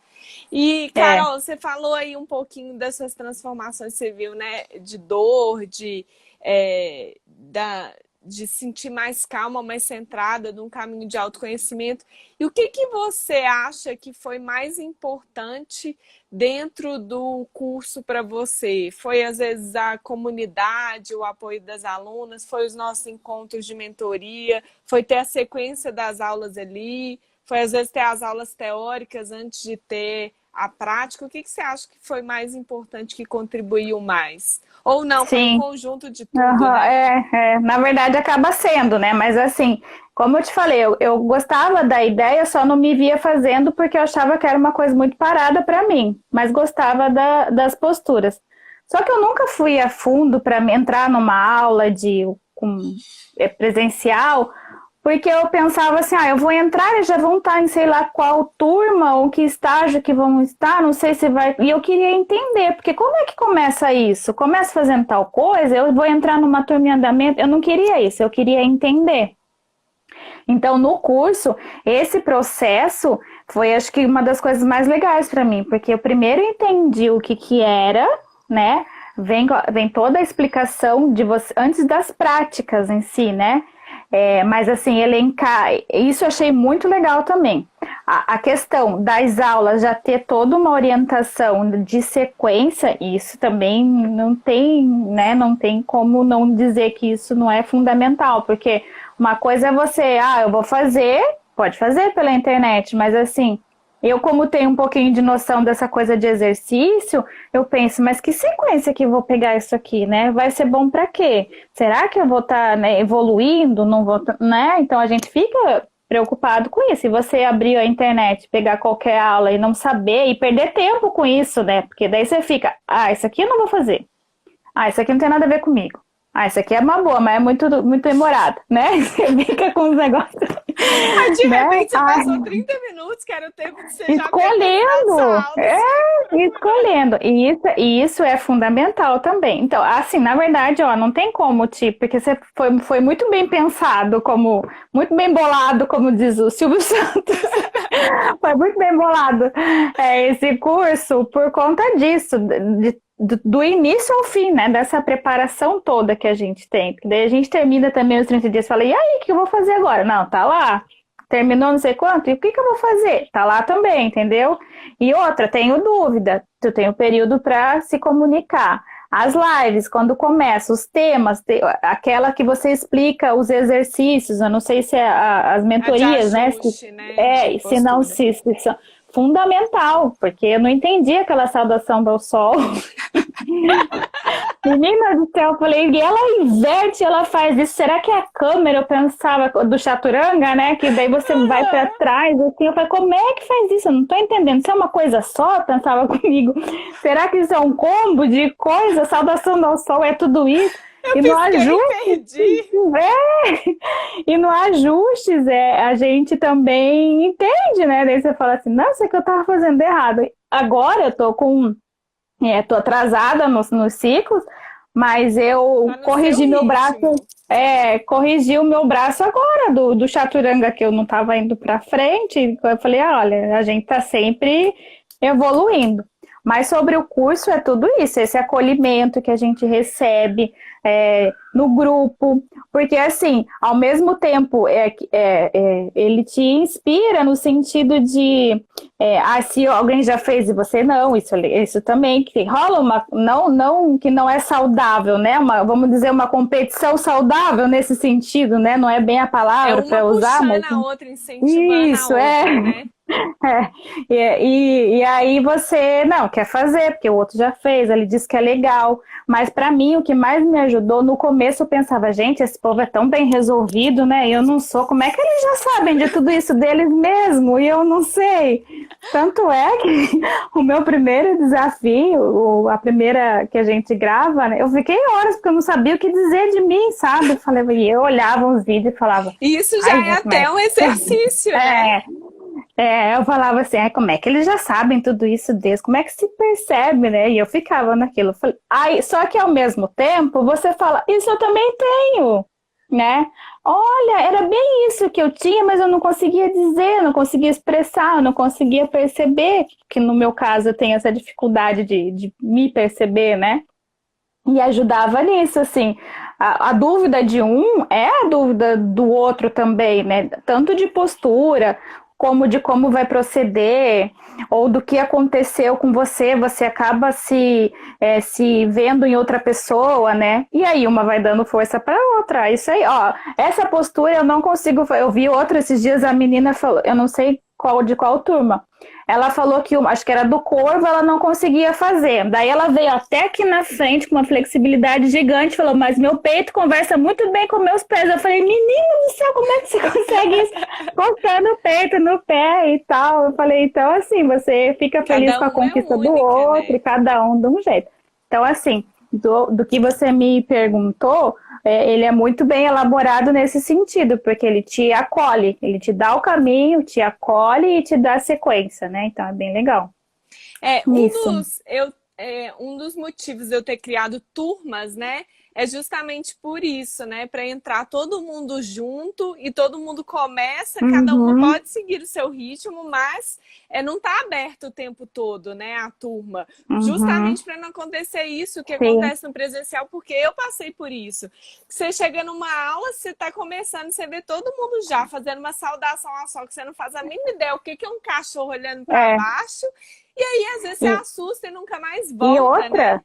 Speaker 2: E, Carol, você falou aí um pouquinho das suas transformações, você viu, né? De dor, de sentir mais calma, mais centrada num caminho de autoconhecimento. E o que você acha que foi mais importante dentro do curso para você? Foi, às vezes, a comunidade, o apoio das alunas? Foi os nossos encontros de mentoria? Foi ter a sequência das aulas ali? Foi, às vezes, ter as aulas teóricas antes de ter a prática? O que você acha que foi mais importante, que contribuiu mais? Ou não, foi um conjunto de tudo, né?
Speaker 1: Na verdade acaba sendo, né? Mas assim, como eu te falei, eu gostava da ideia, só não me via fazendo porque eu achava que era uma coisa muito parada para mim, mas gostava das posturas. Só que eu nunca fui a fundo para entrar numa aula presencial, Porque eu pensava assim, eu vou entrar, eles já vão estar em sei lá qual turma ou que estágio que vão estar, não sei se vai. E eu queria entender, porque como é que começa isso? Começa fazendo tal coisa, eu vou entrar numa turma em andamento. Eu não queria isso, eu queria entender. Então, no curso, esse processo foi, acho que, uma das coisas mais legais para mim, porque eu primeiro entendi o que era, né? Vem toda a explicação de você antes das práticas em si, né? Mas assim, elencar, isso eu achei muito legal também. A questão das aulas já ter toda uma orientação de sequência, isso também não tem, né? Não tem como não dizer que isso não é fundamental, porque uma coisa é você, eu vou fazer, pode fazer pela internet, mas assim, eu como tenho um pouquinho de noção dessa coisa de exercício, eu penso, mas que sequência que eu vou pegar isso aqui, né? Vai ser bom para quê? Será que eu vou estar, né, evoluindo? Não vou, né? Então a gente fica preocupado com isso. Se você abrir a internet, pegar qualquer aula e não saber e perder tempo com isso, né? Porque daí você fica, isso aqui eu não vou fazer. Isso aqui não tem nada a ver comigo. Isso aqui é uma boa, mas é muito demorado, né? Você fica com os negócios.
Speaker 2: Mas de
Speaker 1: né?
Speaker 2: repente você passou 30 minutos, que era o tempo de você
Speaker 1: escolhendo,
Speaker 2: já
Speaker 1: escolhendo. E isso é fundamental também. Então, assim, na verdade, não tem como, porque você foi muito bem pensado, muito bem bolado, como diz o Silvio Santos. Foi muito bem bolado esse curso por conta disso, do início ao fim, né? Dessa preparação toda que a gente tem. Porque daí a gente termina também os 30 dias e fala, e aí, o que eu vou fazer agora? Não, tá lá. Terminou não sei quanto, e o que eu vou fazer? Tá lá também, entendeu? E outra, tenho dúvida. Tu tem o período para se comunicar. As lives, quando começa, os temas, aquela que você explica os exercícios, eu não sei se é as mentorias,
Speaker 2: de ajuste,
Speaker 1: né? Se não se fundamental, porque eu não entendi aquela saudação ao sol. Menina do céu, eu falei, e ela inverte, ela faz isso. Será que é a câmera? Eu pensava do chaturanga, né? Que daí você vai para trás, assim. Eu falei, como é que faz isso? Eu não tô entendendo. Isso é uma coisa só? Pensava comigo. Será que isso é um combo de coisa? Saudação ao sol é tudo isso?
Speaker 2: Eu no ajuste,
Speaker 1: e no ajustes a gente também entende, né? Daí você fala assim, não, isso é que eu tava fazendo errado. Agora eu tô tô atrasada nos ciclos, mas eu corrigi meu braço, corrigi o meu braço agora do chaturanga, que eu não tava indo para frente. Eu falei, olha, a gente tá sempre evoluindo. Mas sobre o curso é tudo isso, esse acolhimento que a gente recebe no grupo, porque assim, ao mesmo tempo ele te inspira no sentido de se alguém já fez e você não, isso também, que rola que não é saudável, né? Vamos dizer, uma competição saudável nesse sentido, né? Não é bem a palavra para usar,
Speaker 2: mas a outra, incentivando
Speaker 1: isso,
Speaker 2: a outra, né?
Speaker 1: E aí você não quer fazer, porque o outro já fez, ele disse que é legal. Mas para mim, o que mais me ajudou, no começo eu pensava, gente, esse povo é tão bem resolvido, né? Eu não sou, como é que eles já sabem de tudo isso deles mesmo? E eu não sei. Tanto é que o meu primeiro desafio, a primeira que a gente grava, né, eu fiquei horas, porque eu não sabia o que dizer de mim, sabe? Eu falei, e eu olhava os vídeos e falava...
Speaker 2: Isso já é até um exercício, né?
Speaker 1: Eu falava assim, como é que eles já sabem tudo isso deles? Como é que se percebe, né? E eu ficava naquilo. Só que ao mesmo tempo, você fala, isso eu também tenho, né? Olha, era bem isso que eu tinha, mas eu não conseguia dizer, não conseguia expressar, eu não conseguia perceber, que no meu caso eu tenho essa dificuldade de me perceber, né? E ajudava nisso, assim. A dúvida de um é a dúvida do outro também, né? Tanto de postura, como de como vai proceder, ou do que aconteceu com você, você acaba se vendo em outra pessoa, né? E aí uma vai dando força para outra. Isso aí, essa postura eu não consigo. Eu vi outra esses dias, a menina falou, eu não sei de qual turma. Ela falou que, acho que era do corvo, ela não conseguia fazer. Daí ela veio até aqui na frente com uma flexibilidade gigante, falou, mas meu peito conversa muito bem com meus pés. Eu falei, menina do céu, como é que você consegue isso? Colocando o peito no pé e tal. Eu falei, então assim, você fica feliz com a conquista do outro, né? Cada um de um jeito. Então assim, do que você me perguntou, ele é muito bem elaborado nesse sentido, porque ele te acolhe, ele te dá o caminho, te acolhe e te dá a sequência, né? Então é bem legal. Isso.
Speaker 2: Um dos motivos de eu ter criado turmas, né? É justamente por isso, né? Para entrar todo mundo junto e todo mundo começa, cada uma
Speaker 1: Uhum,
Speaker 2: pode seguir o seu ritmo, mas não está aberto o tempo todo, né? A turma.
Speaker 1: uhum,
Speaker 2: Justamente para não acontecer isso que
Speaker 1: sim.
Speaker 2: acontece no presencial, porque eu passei por isso. Você chega numa aula, você está começando, você vê todo mundo já fazendo uma saudação ao sol, que você não faz a mínima ideia o que é um cachorro olhando para
Speaker 1: É,
Speaker 2: baixo. E aí, às vezes, você
Speaker 1: e,
Speaker 2: assusta e nunca mais
Speaker 1: e
Speaker 2: volta, né?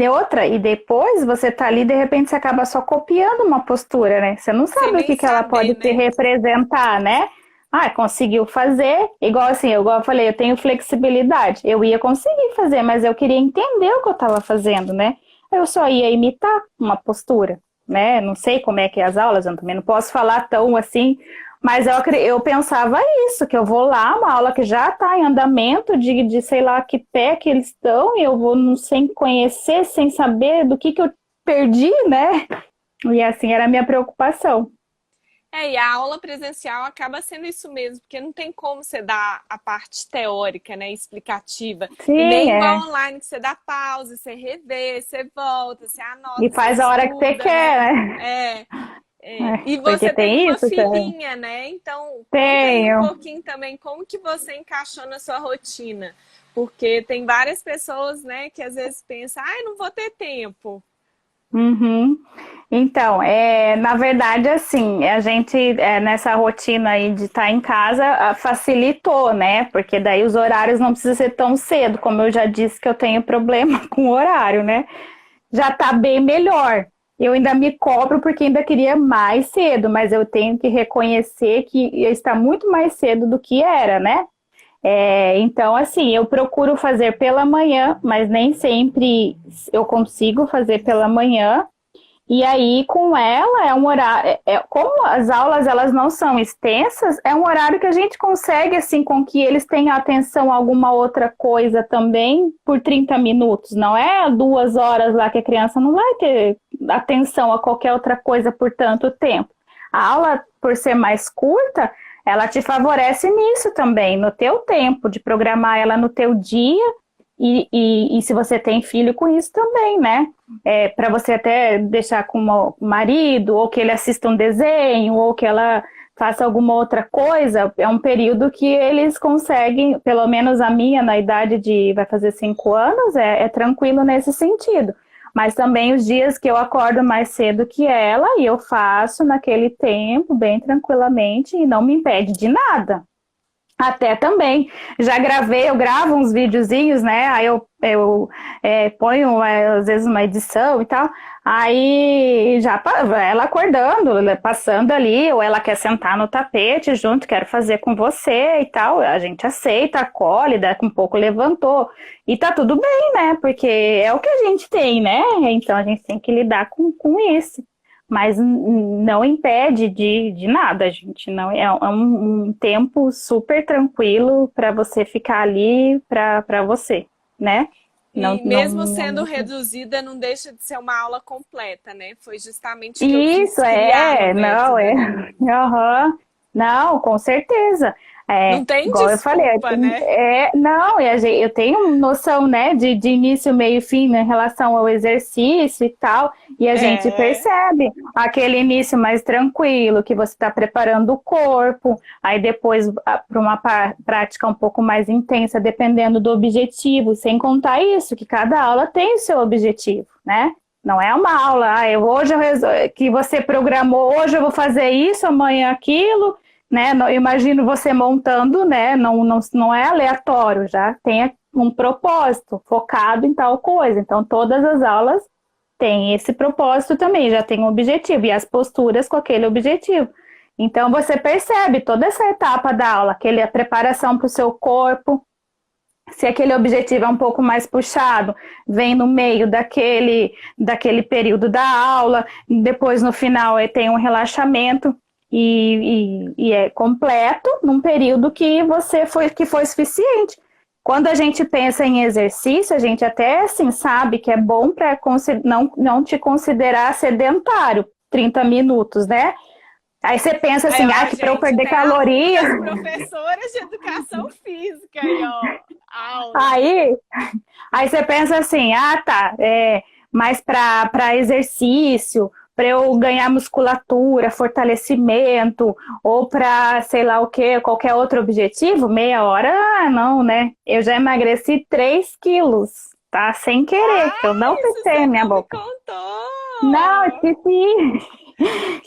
Speaker 1: outra, e depois você tá ali, de repente você acaba só copiando uma postura, né? Você não
Speaker 2: Sem
Speaker 1: sabe o
Speaker 2: nem
Speaker 1: que que ela
Speaker 2: saber,
Speaker 1: pode te
Speaker 2: né?
Speaker 1: representar, né? Ah, conseguiu fazer, igual assim, igual eu falei, eu tenho flexibilidade. Eu ia conseguir fazer, mas eu queria entender o que eu estava fazendo, né? Eu só ia imitar uma postura, né? Não sei como é que é as aulas, eu também não posso falar tão assim, mas eu pensava isso, que eu vou lá, uma aula que já está em andamento, de sei lá que pé que eles estão, e eu vou sem conhecer, sem saber do que eu perdi, né? E assim era a minha preocupação.
Speaker 2: E a aula presencial acaba sendo isso mesmo, porque não tem como você dar a parte teórica, né, explicativa, e
Speaker 1: Sim,
Speaker 2: nem
Speaker 1: é.
Speaker 2: igual online que você dá pausa, você revê, você volta, você
Speaker 1: E
Speaker 2: anota, você
Speaker 1: faz a hora que você
Speaker 2: estuda, né?
Speaker 1: quer, né?
Speaker 2: É,
Speaker 1: É,
Speaker 2: E
Speaker 1: porque
Speaker 2: você tem
Speaker 1: tem
Speaker 2: uma
Speaker 1: isso,
Speaker 2: filhinha, né? Então, conta aí um
Speaker 1: tenho.
Speaker 2: pouquinho também como que você encaixou na sua rotina, porque tem várias pessoas, né, que às vezes pensam, ai, não vou ter tempo.
Speaker 1: Uhum. Então, na verdade, assim, a gente, nessa rotina aí de estar em casa, facilitou, né? Porque daí os horários não precisam ser tão cedo, como eu já disse que eu tenho problema com o horário, né? Já tá bem melhor. Eu ainda me cobro porque ainda queria mais cedo, mas eu tenho que reconhecer que está muito mais cedo do que era, né? Então, assim, eu procuro fazer pela manhã, mas nem sempre eu consigo fazer pela manhã. E aí, com ela, é um horário. Como as aulas elas não são extensas, é um horário que a gente consegue, assim, com que eles tenham atenção a alguma outra coisa também por 30 minutos. Não é 2 horas lá que a criança não vai ter atenção a qualquer outra coisa por tanto tempo. A aula, por ser mais curta, ela te favorece nisso também, no teu tempo, de programar ela no teu dia e se você tem filho com isso também, né? Para você até deixar com o marido, ou que ele assista um desenho, ou que ela faça alguma outra coisa, é um período que eles conseguem, pelo menos a minha, na idade de vai fazer 5 anos, é tranquilo nesse sentido. Mas também os dias que eu acordo mais cedo que ela, e eu faço naquele tempo, bem tranquilamente, e não me impede de nada. Até também. Já gravei, eu gravo uns videozinhos, né? Aí eu ponho, às vezes, uma edição e tal. Aí já ela acordando, passando ali, ou ela quer sentar no tapete junto, quero fazer com você e tal. A gente aceita, acolhe, daqui um pouco levantou. E tá tudo bem, né? Porque é o que a gente tem, né? Então a gente tem que lidar com isso. Mas não impede de nada, gente. Não um tempo super tranquilo para você ficar ali para você, né? Não,
Speaker 2: E
Speaker 1: não,
Speaker 2: mesmo sendo
Speaker 1: não.
Speaker 2: reduzida, não deixa de ser uma aula completa, né? Foi justamente o que eu
Speaker 1: Isso
Speaker 2: quis criar no
Speaker 1: não
Speaker 2: método,
Speaker 1: é.
Speaker 2: né?
Speaker 1: Aham. Não, com certeza.
Speaker 2: Não tem
Speaker 1: Igual eu falei,
Speaker 2: desculpa, né?
Speaker 1: não, eu tenho noção, né, de início, meio e fim, né, em relação ao exercício e tal, e a gente
Speaker 2: É,
Speaker 1: percebe aquele início mais tranquilo, que você está preparando o corpo, aí depois para uma prática um pouco mais intensa, dependendo do objetivo, sem contar isso, que cada aula tem o seu objetivo, né? Não é uma aula, que você programou, hoje eu vou fazer isso, amanhã aquilo, né? Eu imagino você montando, né? Não é aleatório, já tem um propósito focado em tal coisa. Então, todas as aulas têm esse propósito também, já tem um objetivo, e as posturas com aquele objetivo. Então, você percebe toda essa etapa da aula, a preparação para o seu corpo. Se aquele objetivo é um pouco mais puxado, vem no meio daquele período da aula, depois no final tem um relaxamento e é completo num período que foi suficiente. Quando a gente pensa em exercício, a gente até assim sabe que é bom para não te considerar sedentário, 30 minutos, né? Aí você pensa assim, que para eu perder calorias.
Speaker 2: As professoras de educação física aí, ó. Aula.
Speaker 1: Aí você pensa assim, mas para exercício, para eu ganhar musculatura, fortalecimento, ou para sei lá o que, qualquer outro objetivo, meia hora, não, né? Eu já emagreci 3 quilos, tá? Sem querer, que eu não pensei na minha boca.
Speaker 2: Contou.
Speaker 1: Não, esqueci.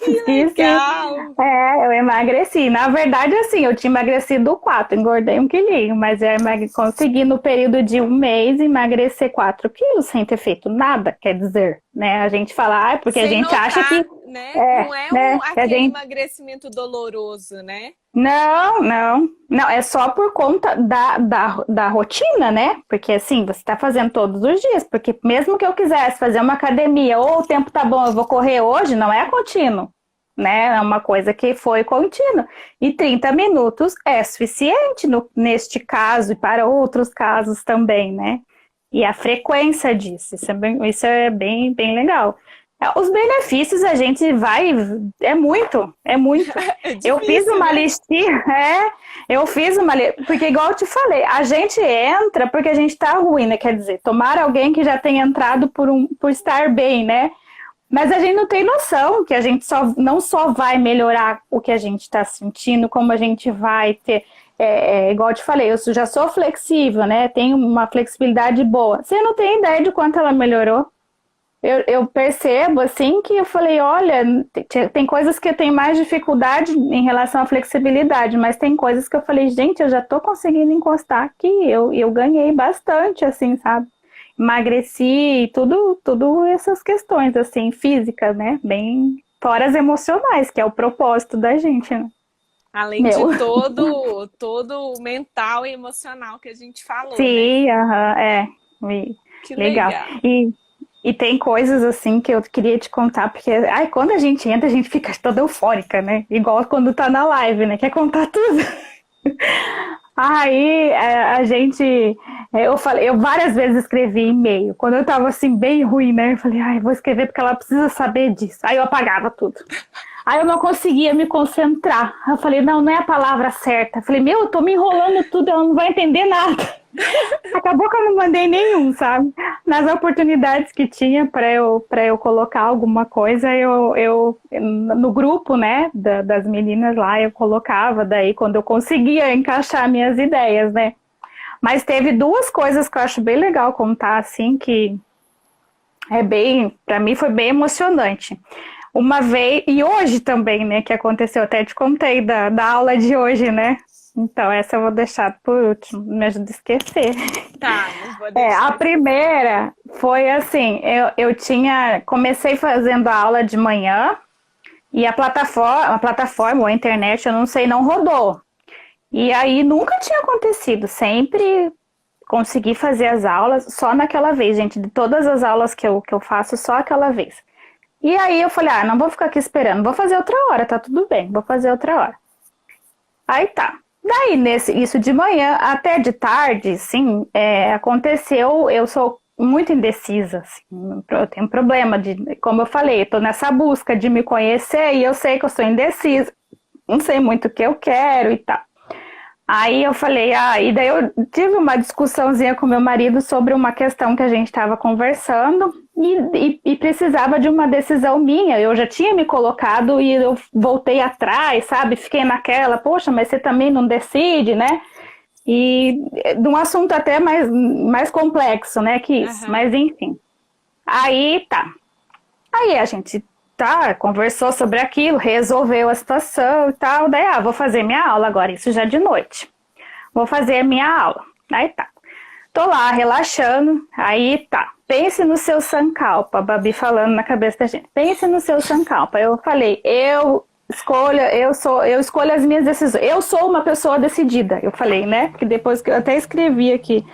Speaker 2: Que legal!
Speaker 1: Eu emagreci. Na verdade, assim, eu tinha emagrecido 4, engordei 1 quilinho, mas eu consegui no período de 1 mês emagrecer 4 quilos sem ter feito nada, quer dizer, né? A gente fala, porque
Speaker 2: sem
Speaker 1: a gente
Speaker 2: notar,
Speaker 1: acha que...
Speaker 2: Né?
Speaker 1: Não
Speaker 2: é aquele emagrecimento doloroso, né?
Speaker 1: Não, é só por conta da rotina, né? Porque assim, você tá fazendo todos os dias, porque mesmo que eu quisesse fazer uma academia, ou o tempo tá bom, eu vou correr hoje, não é contínuo, né? É uma coisa que foi contínua. E 30 minutos é suficiente neste caso e para outros casos também, né? E a frequência disso, isso é bem, bem legal. Os benefícios a gente vai... É muito.
Speaker 2: É difícil,
Speaker 1: eu fiz uma listinha, porque igual eu te falei, a gente entra porque a gente tá ruim, né? Quer dizer, tomara alguém que já tenha entrado por estar bem, né? Mas a gente não tem noção que a gente não só vai melhorar o que a gente está sentindo, como a gente vai ter... igual eu te falei, eu já sou flexível, né? Tenho uma flexibilidade boa. Você não tem ideia de quanto ela melhorou. Eu percebo, assim, que eu falei, olha, tem coisas que eu tenho mais dificuldade em relação à flexibilidade, mas tem coisas que eu falei, gente, eu já tô conseguindo encostar aqui, eu ganhei bastante, assim, sabe? Emagreci, tudo essas questões, assim, físicas, né? Bem fora as emocionais, que é o propósito da gente, né?
Speaker 2: Além de todo o mental e emocional que a gente falou,
Speaker 1: Sim,
Speaker 2: né?
Speaker 1: Que legal. E tem coisas assim que eu queria te contar, porque quando a gente entra, a gente fica toda eufórica, né? Igual quando tá na live, né? Quer contar tudo. Aí a gente... eu várias vezes escrevi e-mail. Quando eu tava assim, bem ruim, né? Eu falei, vou escrever porque ela precisa saber disso. Aí eu apagava tudo. Aí eu não conseguia me concentrar. Eu falei, não é a palavra certa. Eu falei, eu tô me enrolando tudo, ela não vai entender nada. Acabou que eu não mandei nenhum, sabe? Nas oportunidades que tinha para eu colocar alguma coisa, eu no grupo, né, das meninas lá, eu colocava, daí quando eu conseguia encaixar minhas ideias, né? Mas teve 2 coisas que eu acho bem legal contar, assim, que para mim foi bem emocionante. Uma vez, e hoje também, né, que aconteceu, até te contei da aula de hoje, né? Então, essa eu vou deixar por último, me ajuda a esquecer.
Speaker 2: Tá, não vou deixar.
Speaker 1: A primeira foi assim, comecei fazendo a aula de manhã e a plataforma, a internet, eu não sei, não rodou. E aí nunca tinha acontecido, sempre consegui fazer as aulas só naquela vez, gente, de todas as aulas que eu faço, só aquela vez. E aí eu falei, não vou ficar aqui esperando, vou fazer outra hora, tá tudo bem, vou fazer outra hora. Aí tá. Daí, isso de manhã até de tarde, sim, aconteceu, eu sou muito indecisa, assim, eu tenho um problema como eu falei, eu tô nessa busca de me conhecer e eu sei que eu sou indecisa, não sei muito o que eu quero e tal. Aí eu falei, e daí eu tive uma discussãozinha com meu marido sobre uma questão que a gente estava conversando e precisava de uma decisão minha. Eu já tinha me colocado e eu voltei atrás, sabe? Fiquei naquela, poxa, mas você também não decide, né? E de um assunto até mais complexo, né, que isso. Uhum. Mas enfim. Aí tá. Aí a gente conversou sobre aquilo, resolveu a situação e tal. Daí, vou fazer minha aula agora, isso já de noite. Vou fazer a minha aula. Aí tá. Tô lá, relaxando. Aí tá. Pense no seu Sankalpa, a Babi falando na cabeça da gente. Pense no seu Sankalpa. Eu falei, eu escolho as minhas decisões. Eu sou uma pessoa decidida. Eu falei, né? Que depois que eu até escrevi aqui.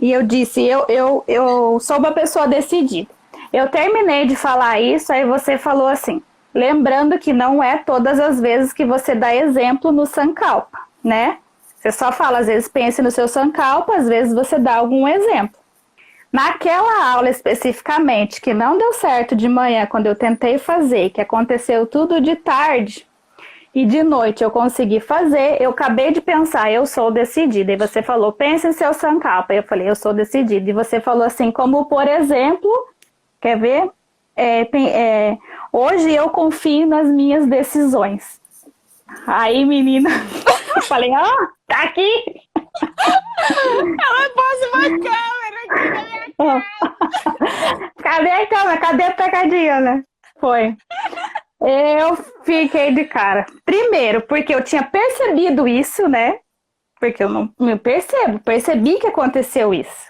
Speaker 1: E eu disse, eu sou uma pessoa decidida. Eu terminei de falar isso, aí você falou assim, lembrando que não é todas as vezes que você dá exemplo no Sankalpa, né? Você só fala, às vezes pense no seu sankalpa, às vezes você dá algum exemplo. Naquela aula especificamente, que não deu certo de manhã, quando eu tentei fazer, que aconteceu tudo de tarde, e de noite eu consegui fazer, eu acabei de pensar, eu sou decidida. E você falou, pense em seu sankalpa. Eu falei, eu sou decidida. E você falou assim, como por exemplo, quer ver? Hoje eu confio nas minhas decisões. Aí, menina, eu falei, tá aqui.
Speaker 2: Ela pôs uma câmera aqui na minha cara.
Speaker 1: Cadê a câmera? Cadê a pegadinha, né? Foi. Eu fiquei de cara. Primeiro, porque eu tinha percebido isso, né? Porque eu não me percebi que aconteceu isso.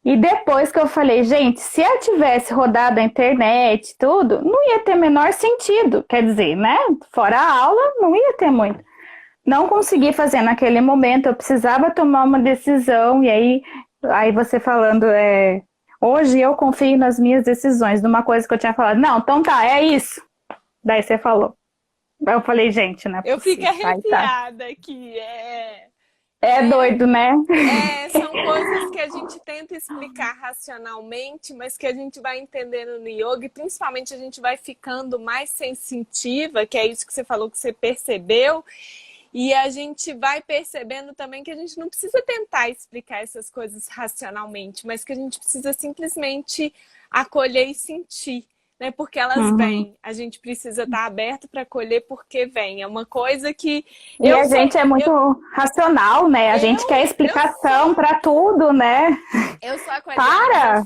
Speaker 1: E depois que eu falei, gente, se eu tivesse rodado a internet, tudo, não ia ter menor sentido. Quer dizer, né? Fora a aula, não ia ter muito. Não consegui fazer naquele momento, eu precisava tomar uma decisão, e aí você falando, hoje eu confio nas minhas decisões, numa coisa que eu tinha falado, não, então tá, é isso. Daí você falou. Eu falei, gente, né?
Speaker 2: Eu fico arrepiada aqui,
Speaker 1: É doido, né?
Speaker 2: São coisas que a gente tenta explicar racionalmente, mas que a gente vai entendendo no yoga, e principalmente a gente vai ficando mais sensitiva, que é isso que você falou, que você percebeu, e a gente vai percebendo também que a gente não precisa tentar explicar essas coisas racionalmente, mas que a gente precisa simplesmente acolher e sentir. Né, porque elas vêm, a gente precisa estar aberto para acolher porque vem. É uma coisa que...
Speaker 1: E a gente é muito racional, né? A gente quer explicação para tudo, né?
Speaker 2: Eu sou aquariana,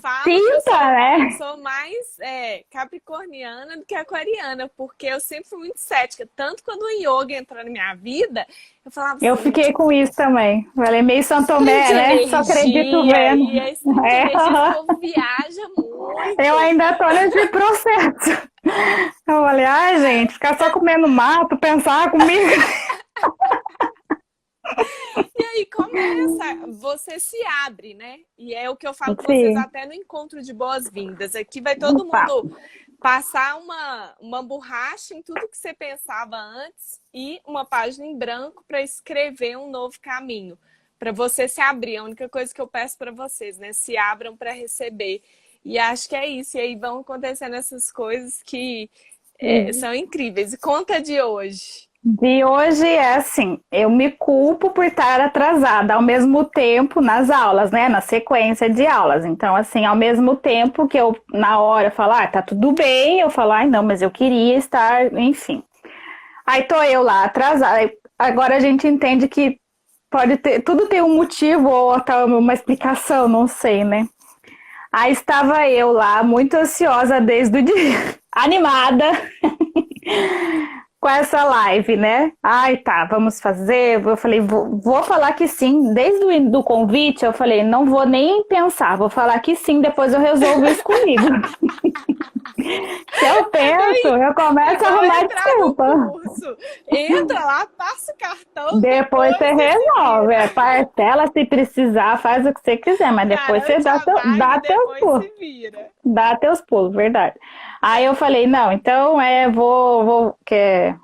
Speaker 1: né?
Speaker 2: Eu sou mais capricorniana do que aquariana, porque eu sempre fui muito cética. Tanto quando o yoga entrou na minha vida, eu falava assim...
Speaker 1: Eu fiquei com isso também. Falei meio Santo Tomé, né? Só acredito vendo.
Speaker 2: E aí, o povo viaja muito.
Speaker 1: Eu ainda tô nesse processo. Eu falei, ai, gente, ficar só comendo mato, pensar comigo.
Speaker 2: E aí começa, você se abre, né? E é o que eu falo com vocês até no encontro de boas-vindas. Aqui vai todo mundo passar uma borracha em tudo que você pensava antes e uma página em branco para escrever um novo caminho. Para você se abrir. A única coisa que eu peço para vocês, né? Se abram para receber. E acho que é isso. E aí vão acontecendo essas coisas que são incríveis. E conta de hoje.
Speaker 1: De hoje é assim, eu me culpo por estar atrasada ao mesmo tempo nas aulas, né? Na sequência de aulas. Então, assim, ao mesmo tempo que eu, na hora, falo, tá tudo bem, eu falo, não, mas eu queria estar, enfim. Aí tô eu lá atrasada. Agora a gente entende que pode ter, tudo tem um motivo ou até uma explicação, não sei, né? Aí estava eu lá, muito ansiosa desde o dia, animada, com essa live, né? Ai, tá, vamos fazer. Eu falei, vou falar que sim. Desde o convite, eu falei, não vou nem pensar, vou falar que sim, depois eu resolvo isso comigo. Se eu penso, eu começo a arrumar desculpa.
Speaker 2: Entra lá, passa o cartão.
Speaker 1: Depois você resolve. Parcela se precisar, faz o que você quiser, mas depois você dá teus pulos. Dá teus pulos, verdade. Aí eu falei, não, então vou. O que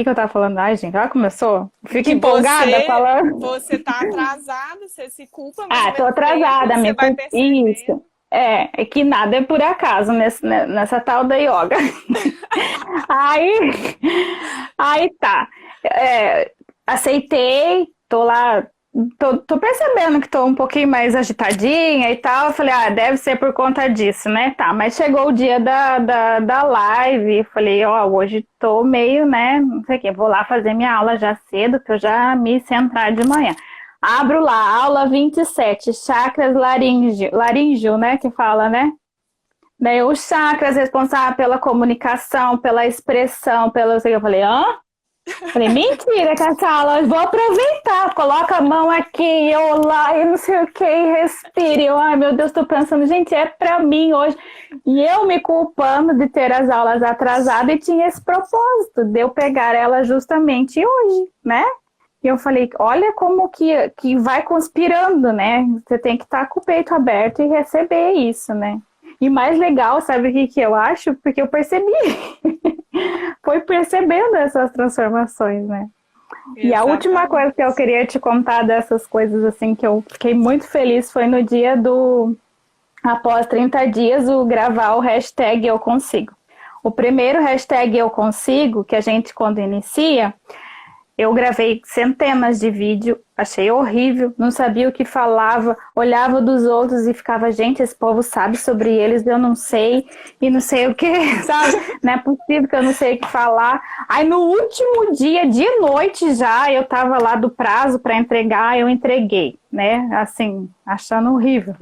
Speaker 1: eu tava falando? Ai, gente, ela começou. Fico empolgada falando.
Speaker 2: Você tá atrasada, você se culpa, mas
Speaker 1: tô atrasada,
Speaker 2: você vai percebendo.
Speaker 1: Isso. É que nada é por acaso nessa tal da yoga. Aí tá. Aceitei, tô lá, tô percebendo que tô um pouquinho mais agitadinha e tal. Eu falei, deve ser por conta disso, né? Tá, mas chegou o dia da live, falei, hoje tô meio, né? Não sei o que, vou lá fazer minha aula já cedo, que eu já me centrar de manhã. Abro lá, aula 27, chakras laríngeo, né, que fala, né? Daí os chakras responsáveis pela comunicação, pela expressão, eu falei, Falei, mentira que essa aula, eu vou aproveitar, coloca a mão aqui, eu lá, e não sei o que, e respire. Ai, meu Deus, tô pensando, gente, é pra mim hoje. E eu me culpando de ter as aulas atrasadas e tinha esse propósito, de eu pegar ela justamente hoje, né? E eu falei, olha como que vai conspirando, né? Você tem que estar com o peito aberto e receber isso, né? E mais legal, sabe o que eu acho? Porque eu percebi. Foi percebendo essas transformações, né? E a última
Speaker 2: Exatamente.
Speaker 1: coisa que eu queria te contar dessas coisas assim que eu fiquei muito feliz foi no dia do após 30 dias o gravar o hashtag eu consigo. O primeiro hashtag eu consigo, que a gente quando inicia, eu gravei centenas de vídeos, achei horrível, não sabia o que falava, olhava dos outros e ficava, gente, esse povo sabe sobre eles, eu não sei, e não sei o que, sabe? Não é possível que eu não sei o que falar. Aí no último dia, de noite já, eu tava lá do prazo para entregar, eu entreguei, né? Assim, achando horrível.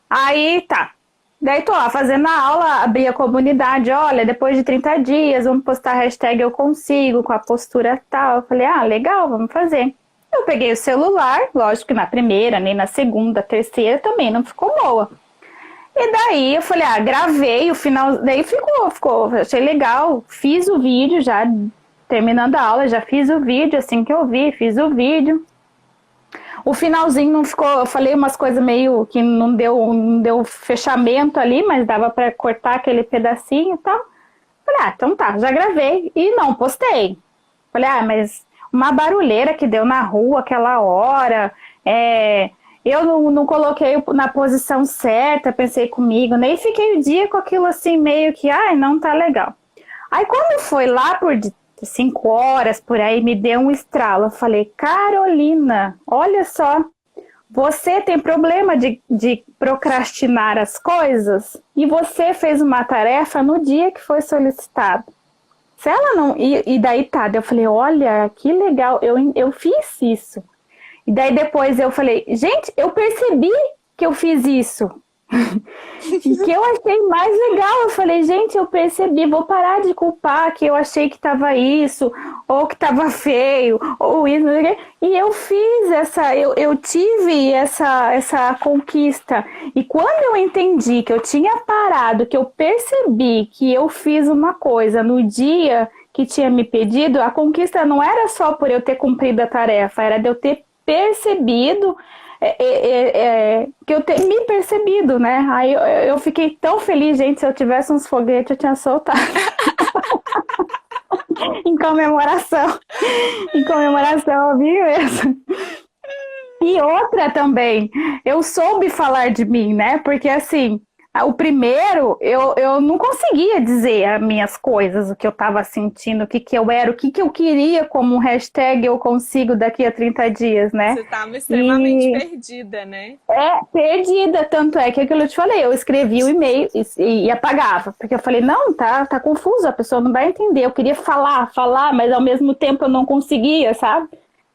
Speaker 1: Aí tá. Daí tô lá fazendo a aula, abri a comunidade, olha, depois de 30 dias, vamos postar a hashtag eu consigo, com a postura tal. Eu falei, ah, legal, vamos fazer. Eu peguei o celular, lógico que na primeira, nem na segunda, terceira também não ficou boa. E daí eu falei, ah, gravei o final, daí ficou, achei legal, fiz o vídeo já, terminando a aula, já fiz o vídeo, assim que eu vi, fiz o vídeo. O finalzinho não ficou, eu falei umas coisas meio que não deu fechamento ali, mas dava para cortar aquele pedacinho e tal. Falei, ah, então tá, já gravei e não postei. Falei, ah, mas uma barulheira que deu na rua aquela hora, eu não coloquei na posição certa, pensei comigo, nem fiquei o dia com aquilo assim, meio que, ai, não tá legal. Aí quando foi lá por 5 horas, por aí, me deu um estralo. Eu falei, Carolina, olha só, você tem problema de procrastinar as coisas e você fez uma tarefa no dia que foi solicitado. Se ela não... E daí tá, eu falei, olha, que legal, eu fiz isso. E daí depois eu falei, gente, eu percebi que eu fiz isso. E que eu achei mais legal, eu falei, gente, eu percebi, vou parar de culpar que eu achei que tava isso, ou que tava feio, ou isso, e eu fiz eu tive essa conquista. E quando eu entendi que eu tinha parado, que eu percebi que eu fiz uma coisa no dia que tinha me pedido, a conquista não era só por eu ter cumprido a tarefa, era de eu ter percebido que eu tenho me percebido, né? Aí eu fiquei tão feliz, gente, se eu tivesse uns foguetes eu tinha soltado em comemoração. Em comemoração, viu mesmo? E outra também, eu soube falar de mim, né? Porque assim, o primeiro, eu não conseguia dizer as minhas coisas, o que eu estava sentindo, o que, que eu era, o que, que eu queria como um hashtag eu consigo daqui a 30 dias, né?
Speaker 2: Você estava extremamente
Speaker 1: E
Speaker 2: perdida, né?
Speaker 1: perdida, tanto é que aquilo eu te falei, eu escrevi o e-mail e apagava, porque eu falei, não, tá confuso, a pessoa não vai entender, eu queria falar, mas ao mesmo tempo eu não conseguia, sabe?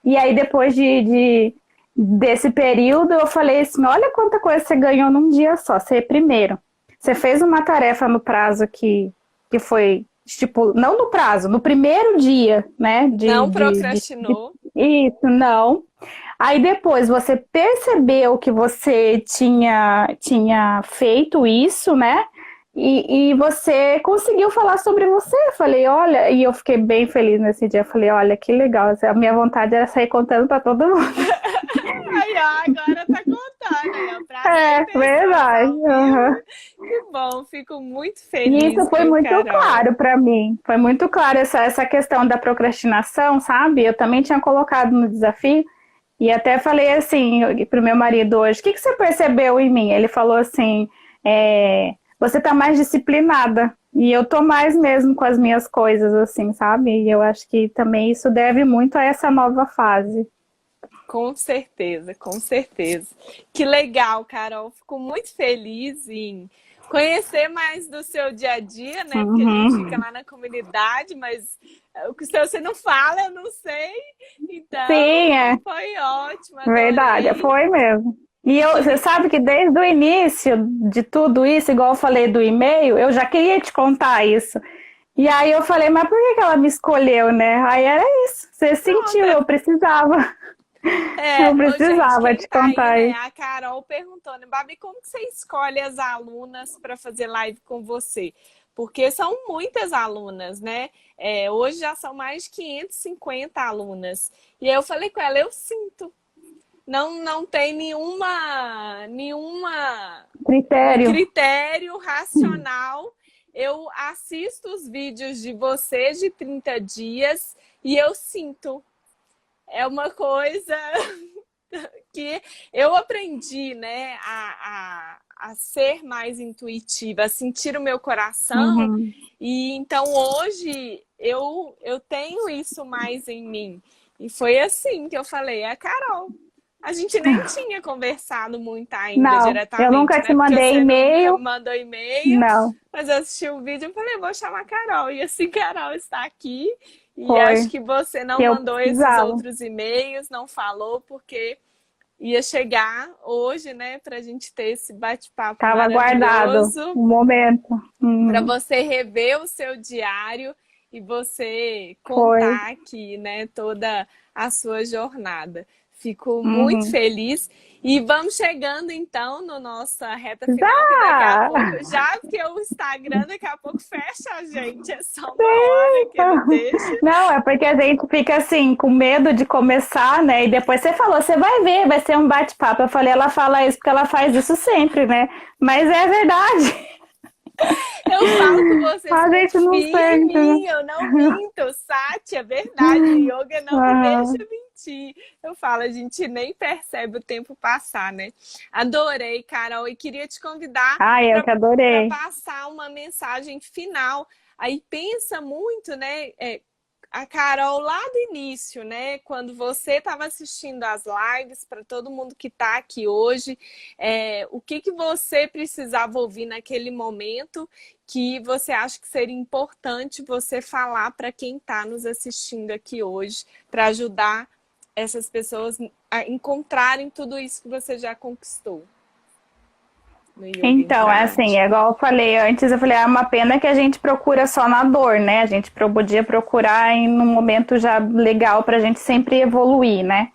Speaker 1: E aí depois desse período eu falei assim, olha quanta coisa você ganhou num dia só, primeiro, você fez uma tarefa no prazo que foi, tipo, não no prazo, no primeiro dia, né,
Speaker 2: Não procrastinou.
Speaker 1: isso, não. Aí depois você percebeu que você tinha feito isso, né? E você conseguiu falar sobre você. Falei, olha, e eu fiquei bem feliz nesse dia. Falei, olha, que legal. A minha vontade era sair contando para todo mundo.
Speaker 2: Aí, ó, agora tá contando aí, ó, pra 100
Speaker 1: É,
Speaker 2: pessoas
Speaker 1: verdade.
Speaker 2: ao
Speaker 1: Uhum.
Speaker 2: vivo. Que bom, fico muito
Speaker 1: E isso
Speaker 2: feliz,
Speaker 1: foi
Speaker 2: viu,
Speaker 1: muito
Speaker 2: Carol?
Speaker 1: claro para mim. Foi muito claro essa questão da procrastinação, sabe? Eu também tinha colocado no desafio. E até falei assim para o meu marido hoje, o que você percebeu em mim? Ele falou assim, você tá mais disciplinada. E eu tô mais mesmo com as minhas coisas, assim, sabe? E eu acho que também isso deve muito a essa nova fase.
Speaker 2: Com certeza, com certeza. Que legal, Carol. Fico muito feliz em conhecer mais do seu dia a dia, né? Porque a gente fica
Speaker 1: Uhum.
Speaker 2: lá na comunidade, mas o que você não fala, eu não sei. Então,
Speaker 1: Sim, é
Speaker 2: foi ótimo,
Speaker 1: verdade,
Speaker 2: adorei.
Speaker 1: foi mesmo. E você
Speaker 2: Que
Speaker 1: sabe que desde o início de tudo isso, igual eu falei do e-mail, eu já queria te contar isso. E aí eu falei, mas por que ela me escolheu, né? Aí era isso, você
Speaker 2: pronto.
Speaker 1: sentiu, eu precisava. Eu
Speaker 2: Ô, gente,
Speaker 1: precisava
Speaker 2: quem
Speaker 1: te
Speaker 2: tá aí,
Speaker 1: contar
Speaker 2: né?
Speaker 1: isso.
Speaker 2: A Carol perguntou, né, Babi, como que você escolhe as alunas para fazer live com você? Porque são muitas alunas, né? Hoje já são mais de 550 alunas. E aí eu falei com ela, eu sinto. Não tem nenhuma
Speaker 1: Critério.
Speaker 2: critério racional. Eu assisto os vídeos de vocês de 30 dias e eu sinto. é uma coisa que eu aprendi, né, a ser mais intuitiva, a sentir o meu coração.
Speaker 1: Uhum.
Speaker 2: E então hoje eu tenho isso mais em mim. E foi assim que eu falei, a Carol. A gente nem tinha conversado muito ainda
Speaker 1: Não, eu
Speaker 2: diretamente,
Speaker 1: nunca te
Speaker 2: né? Porque
Speaker 1: mandei
Speaker 2: você nunca
Speaker 1: e-mail.
Speaker 2: me mandou e-mail,
Speaker 1: Não,
Speaker 2: mas eu assisti o vídeo e falei, vou chamar a Carol. E assim, Carol está aqui. E acho
Speaker 1: foi
Speaker 2: que você
Speaker 1: que
Speaker 2: não
Speaker 1: eu
Speaker 2: mandou esses
Speaker 1: precisava.
Speaker 2: outros e-mails, não falou, porque ia chegar hoje, né, para a gente ter esse bate-papo
Speaker 1: Tava guardado
Speaker 2: maravilhoso,
Speaker 1: o momento.
Speaker 2: para
Speaker 1: Uhum.
Speaker 2: você rever o seu diário e você
Speaker 1: Foi.
Speaker 2: contar aqui, né, toda a sua jornada. Fico muito
Speaker 1: Uhum.
Speaker 2: feliz. E vamos chegando então na nossa reta final, que daqui a
Speaker 1: Já!
Speaker 2: pouco, já que o Instagram daqui a pouco fecha a gente, é só uma hora que ele deixa.
Speaker 1: Não, é porque a gente fica assim, com medo de começar, né? E depois você falou, você vai ver, vai ser um bate-papo. Eu falei, ela fala isso porque ela faz isso sempre, né? Mas é verdade.
Speaker 2: Eu falo com vocês,
Speaker 1: A gente não
Speaker 2: confia em
Speaker 1: sente, né?
Speaker 2: mim, eu não minto, Sati, é verdade, o yoga não me deixa
Speaker 1: Aham.
Speaker 2: mentir. Eu falo, a gente nem percebe o tempo passar, né? Adorei, Carol, e queria te convidar
Speaker 1: Ai, eu que
Speaker 2: para
Speaker 1: adorei.
Speaker 2: passar uma mensagem final. Aí pensa muito, né? A Carol lá do início, né? Quando você estava assistindo as lives, para todo mundo que está aqui hoje, o que você precisava ouvir naquele momento que você acha que seria importante você falar para quem está nos assistindo aqui hoje, para ajudar essas pessoas a encontrarem tudo isso que você já conquistou no Yoga
Speaker 1: Então, é assim,
Speaker 2: Infinity.
Speaker 1: é igual eu falei antes, eu falei, é uma pena que a gente procura só na dor, né? A gente podia procurar em um momento já legal pra gente sempre evoluir, né?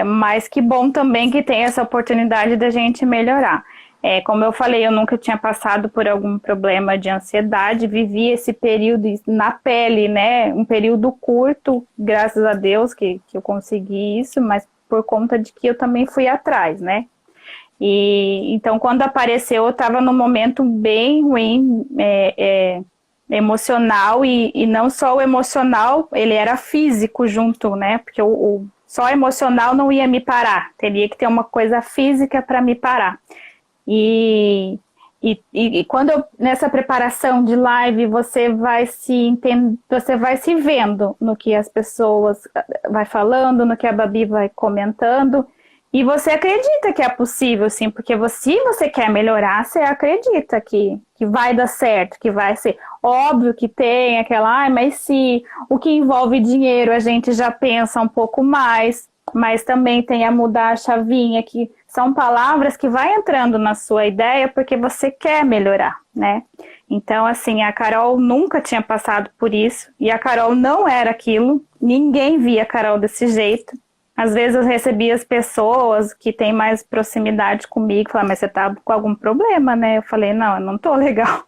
Speaker 1: Mas que bom também que tem essa oportunidade da gente melhorar. Como eu falei, eu nunca tinha passado por algum problema de ansiedade, vivi esse período na pele, né? Um período curto, graças a Deus que eu consegui isso, mas por conta de que eu também fui atrás, né? E então, quando apareceu, eu estava num momento bem ruim, emocional, e não só o emocional, ele era físico junto, né? Porque só emocional não ia me parar, teria que ter uma coisa física para me parar. E quando nessa preparação de live, você vai se vendo no que as pessoas vai falando, no que a Babi vai comentando, e você acredita que é possível, sim, porque se você quer melhorar, você acredita que vai dar certo, que vai ser. Óbvio que tem aquela, mas se o que envolve dinheiro a gente já pensa um pouco mais, mas também tem a mudar a chavinha, que são palavras que vai entrando na sua ideia porque você quer melhorar, né? Então, assim, a Carol nunca tinha passado por isso, e a Carol não era aquilo, ninguém via a Carol desse jeito. Às vezes eu recebia as pessoas que têm mais proximidade comigo, falavam, mas você tá com algum problema, né? Eu falei, não, eu não tô legal,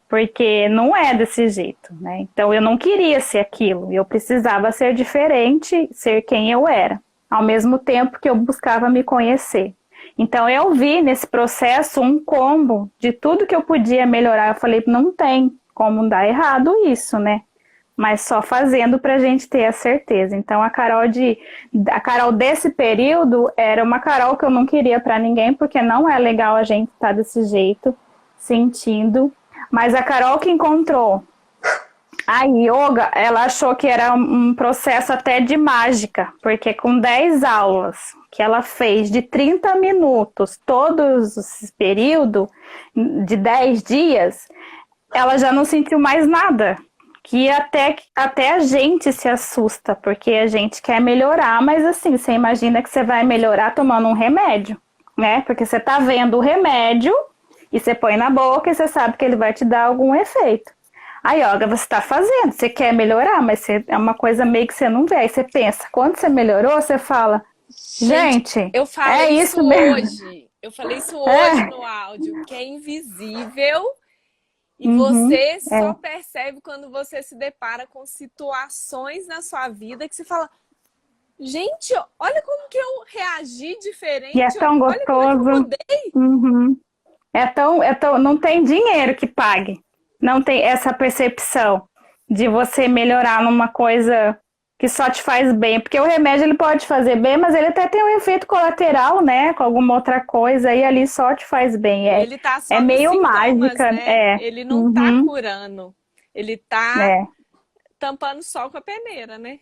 Speaker 1: porque não é desse jeito, né? Então eu não queria ser aquilo, eu precisava ser diferente, ser quem eu era, ao mesmo tempo que eu buscava me conhecer. Então eu vi nesse processo um combo de tudo que eu podia melhorar. Eu falei, não tem como dar errado isso, né? Mas só fazendo para a gente ter a certeza. Então a Carol desse período era uma Carol que eu não queria para ninguém, porque não é legal a gente estar desse jeito, sentindo. Mas a Carol que encontrou a yoga, ela achou que era um processo até de mágica, porque com 10 aulas que ela fez de 30 minutos, todos esse período de 10 dias, ela já não sentiu mais nada. Que até a gente se assusta, porque a gente quer melhorar, mas assim, você imagina que você vai melhorar tomando um remédio, né? Porque você tá vendo o remédio e você põe na boca e você sabe que ele vai te dar algum efeito. A yoga você está fazendo, você quer melhorar, mas é uma coisa meio que você não vê. Aí você pensa, quando você melhorou, você fala, gente,
Speaker 2: Eu
Speaker 1: é
Speaker 2: falei isso
Speaker 1: isso mesmo.
Speaker 2: hoje. Eu falei isso hoje
Speaker 1: É.
Speaker 2: no áudio, que é invisível e
Speaker 1: Uhum,
Speaker 2: você só
Speaker 1: é.
Speaker 2: percebe quando você se depara com situações na sua vida que você fala, gente, olha como que eu reagi
Speaker 1: E é
Speaker 2: diferente,
Speaker 1: tão
Speaker 2: olha como é que eu
Speaker 1: gostoso.
Speaker 2: mudei.
Speaker 1: Uhum. Não tem dinheiro que pague. Não tem essa percepção de você melhorar numa coisa que só te faz bem, porque o remédio ele pode fazer bem, mas ele até tem um efeito colateral, né, com alguma outra coisa, e ali só te faz bem.
Speaker 2: Ele tá só
Speaker 1: É
Speaker 2: nos
Speaker 1: meio
Speaker 2: sintomas,
Speaker 1: mágica,
Speaker 2: né? Ele não tá
Speaker 1: uhum,
Speaker 2: curando. Ele tá
Speaker 1: é.
Speaker 2: tampando sol com a peneira, né?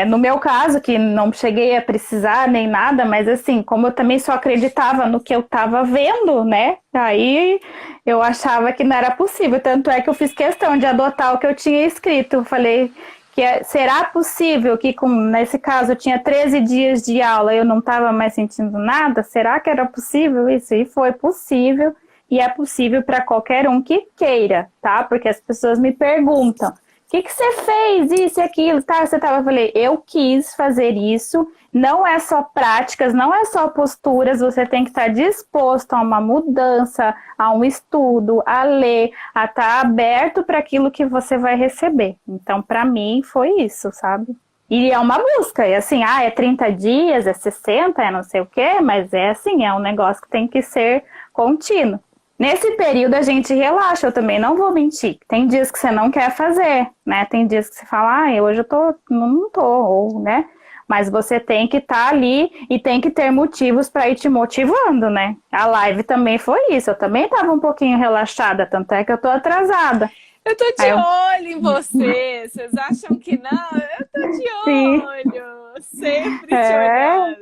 Speaker 1: No meu caso, que não cheguei a precisar nem nada, mas assim, como eu também só acreditava no que eu estava vendo, né? Aí eu achava que não era possível. Tanto é que eu fiz questão de adotar o que eu tinha escrito. Eu falei que será possível que, nesse caso, eu tinha 13 dias de aula e eu não estava mais sentindo nada? Será que era possível isso? E foi possível, e é possível para qualquer um que queira, tá? Porque as pessoas me perguntam. Que você fez isso e aquilo, tá? Eu falei, eu quis fazer isso, não é só práticas, não é só posturas, você tem que estar disposto a uma mudança, a um estudo, a ler, a estar aberto para aquilo que você vai receber. Então, para mim, foi isso, sabe? E é uma busca, é assim, é 30 dias, é 60, é não sei o quê, mas é assim, é um negócio que tem que ser contínuo. Nesse período a gente relaxa, eu também não vou mentir. Tem dias que você não quer fazer, né? Tem dias que você fala, hoje eu não tô, ou, né? Mas você tem que estar ali e tem que ter motivos para ir te motivando, né? A live também foi isso, eu também estava um pouquinho relaxada, tanto é que eu tô atrasada.
Speaker 2: Eu tô de olho em você, vocês acham que não? Eu tô de
Speaker 1: Sim.
Speaker 2: olho, sempre te olhando.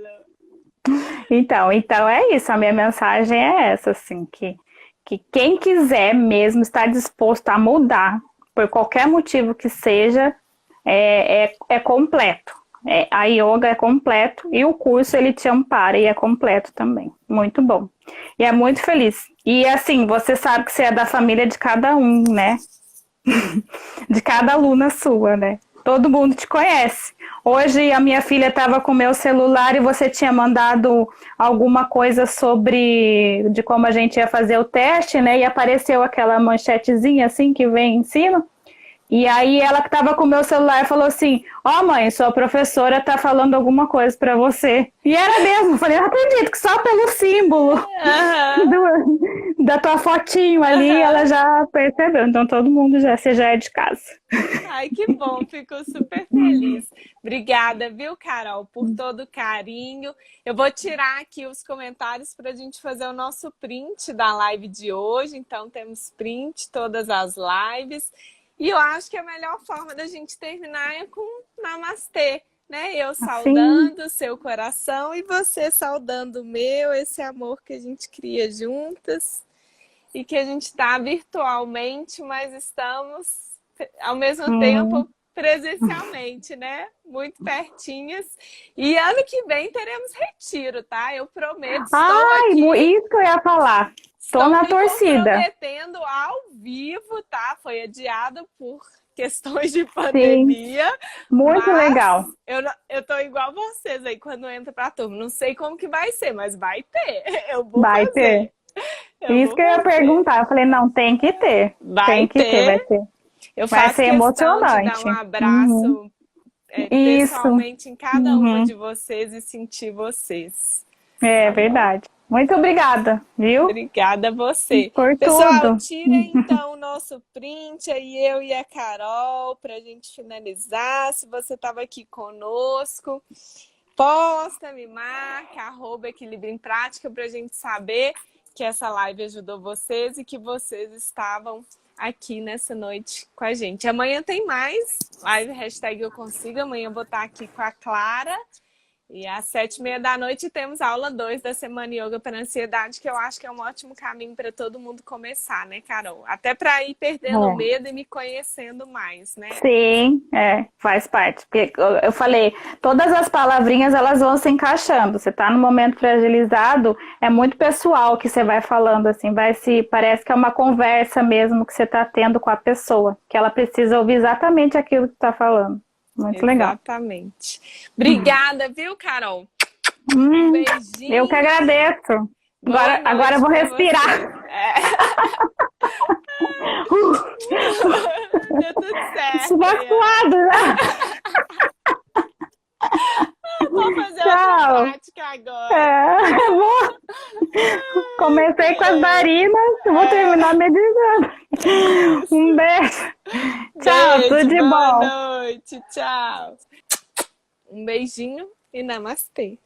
Speaker 1: Então é isso, a minha mensagem é essa, assim, que quem quiser mesmo estar disposto a mudar, por qualquer motivo que seja, é completo. A yoga é completo e o curso ele te ampara e é completo também. Muito bom. E é muito feliz. E assim, você sabe que você é da família de cada um, né? De cada aluna sua, né? Todo mundo te conhece. Hoje a minha filha estava com o meu celular e você tinha mandado alguma coisa de como a gente ia fazer o teste, né? E apareceu aquela manchetezinha assim que vem em cima. E aí ela que estava com o meu celular falou assim, mãe, sua professora tá falando alguma coisa para você. E era mesmo, eu falei, não acredito que só pelo símbolo da tua fotinho ali ela já percebeu. Então todo mundo você já é de casa.
Speaker 2: Ai, que bom, fico super feliz. Obrigada, viu, Carol, por todo o carinho. Eu vou tirar aqui os comentários para a gente fazer o nosso print da live de hoje. Então temos print todas as lives. E eu acho que a melhor forma da gente terminar é com namastê, né? Eu saudando o seu coração e você saudando o meu, esse amor que a gente cria juntas e que a gente está virtualmente, mas estamos ao mesmo tempo presencialmente, né? Muito pertinhas. E ano que vem teremos retiro, tá? Eu prometo.
Speaker 1: Isso que eu ia falar. Estou na torcida.
Speaker 2: Comprometendo ao vivo, tá? Foi adiado por questões de pandemia. Sim,
Speaker 1: muito legal.
Speaker 2: Eu tô igual vocês aí quando entra pra turma. Não sei como que vai ser, mas vai ter. Eu vou
Speaker 1: vai
Speaker 2: fazer.
Speaker 1: ter. Isso que eu ia perguntar. Eu falei, não, tem que ter. Vai ter.
Speaker 2: Eu faço
Speaker 1: ser emocionante.
Speaker 2: De dar um abraço pessoalmente em cada uma de vocês e sentir vocês.
Speaker 1: É verdade. Muito obrigada, viu?
Speaker 2: Obrigada a você.
Speaker 1: Por
Speaker 2: Pessoal,
Speaker 1: tudo.
Speaker 2: tira então o nosso print aí, eu e a Carol, pra gente finalizar. Se você estava aqui conosco, posta, me marca, @Equilíbrio em Prática, pra gente saber que essa live ajudou vocês e que vocês estavam aqui nessa noite com a gente. Amanhã tem mais live #Eu Consigo. Amanhã eu vou estar aqui com a Clara. E às 7h30 temos a aula 2 da Semana Yoga para Ansiedade, que eu acho que é um ótimo caminho para todo mundo começar, né, Carol? Até para ir perdendo o medo e me conhecendo mais, né?
Speaker 1: Sim, faz parte. Porque eu falei, todas as palavrinhas elas vão se encaixando. Você está no momento fragilizado, é muito pessoal que você vai falando, assim, parece que é uma conversa mesmo que você está tendo com a pessoa, que ela precisa ouvir exatamente aquilo que está falando. Muito legal.
Speaker 2: Exatamente. Obrigada, viu, Carol? Um beijinho.
Speaker 1: Eu que agradeço. Agora eu vou respirar.
Speaker 2: Deu tudo certo.
Speaker 1: Subacuado, né?
Speaker 2: Vou fazer outra prática agora.
Speaker 1: Comecei com as barinas, vou terminar meditando. Um beijo. Tchau, tudo de bom.
Speaker 2: Boa noite. noite. Tchau. Um beijinho e namastê.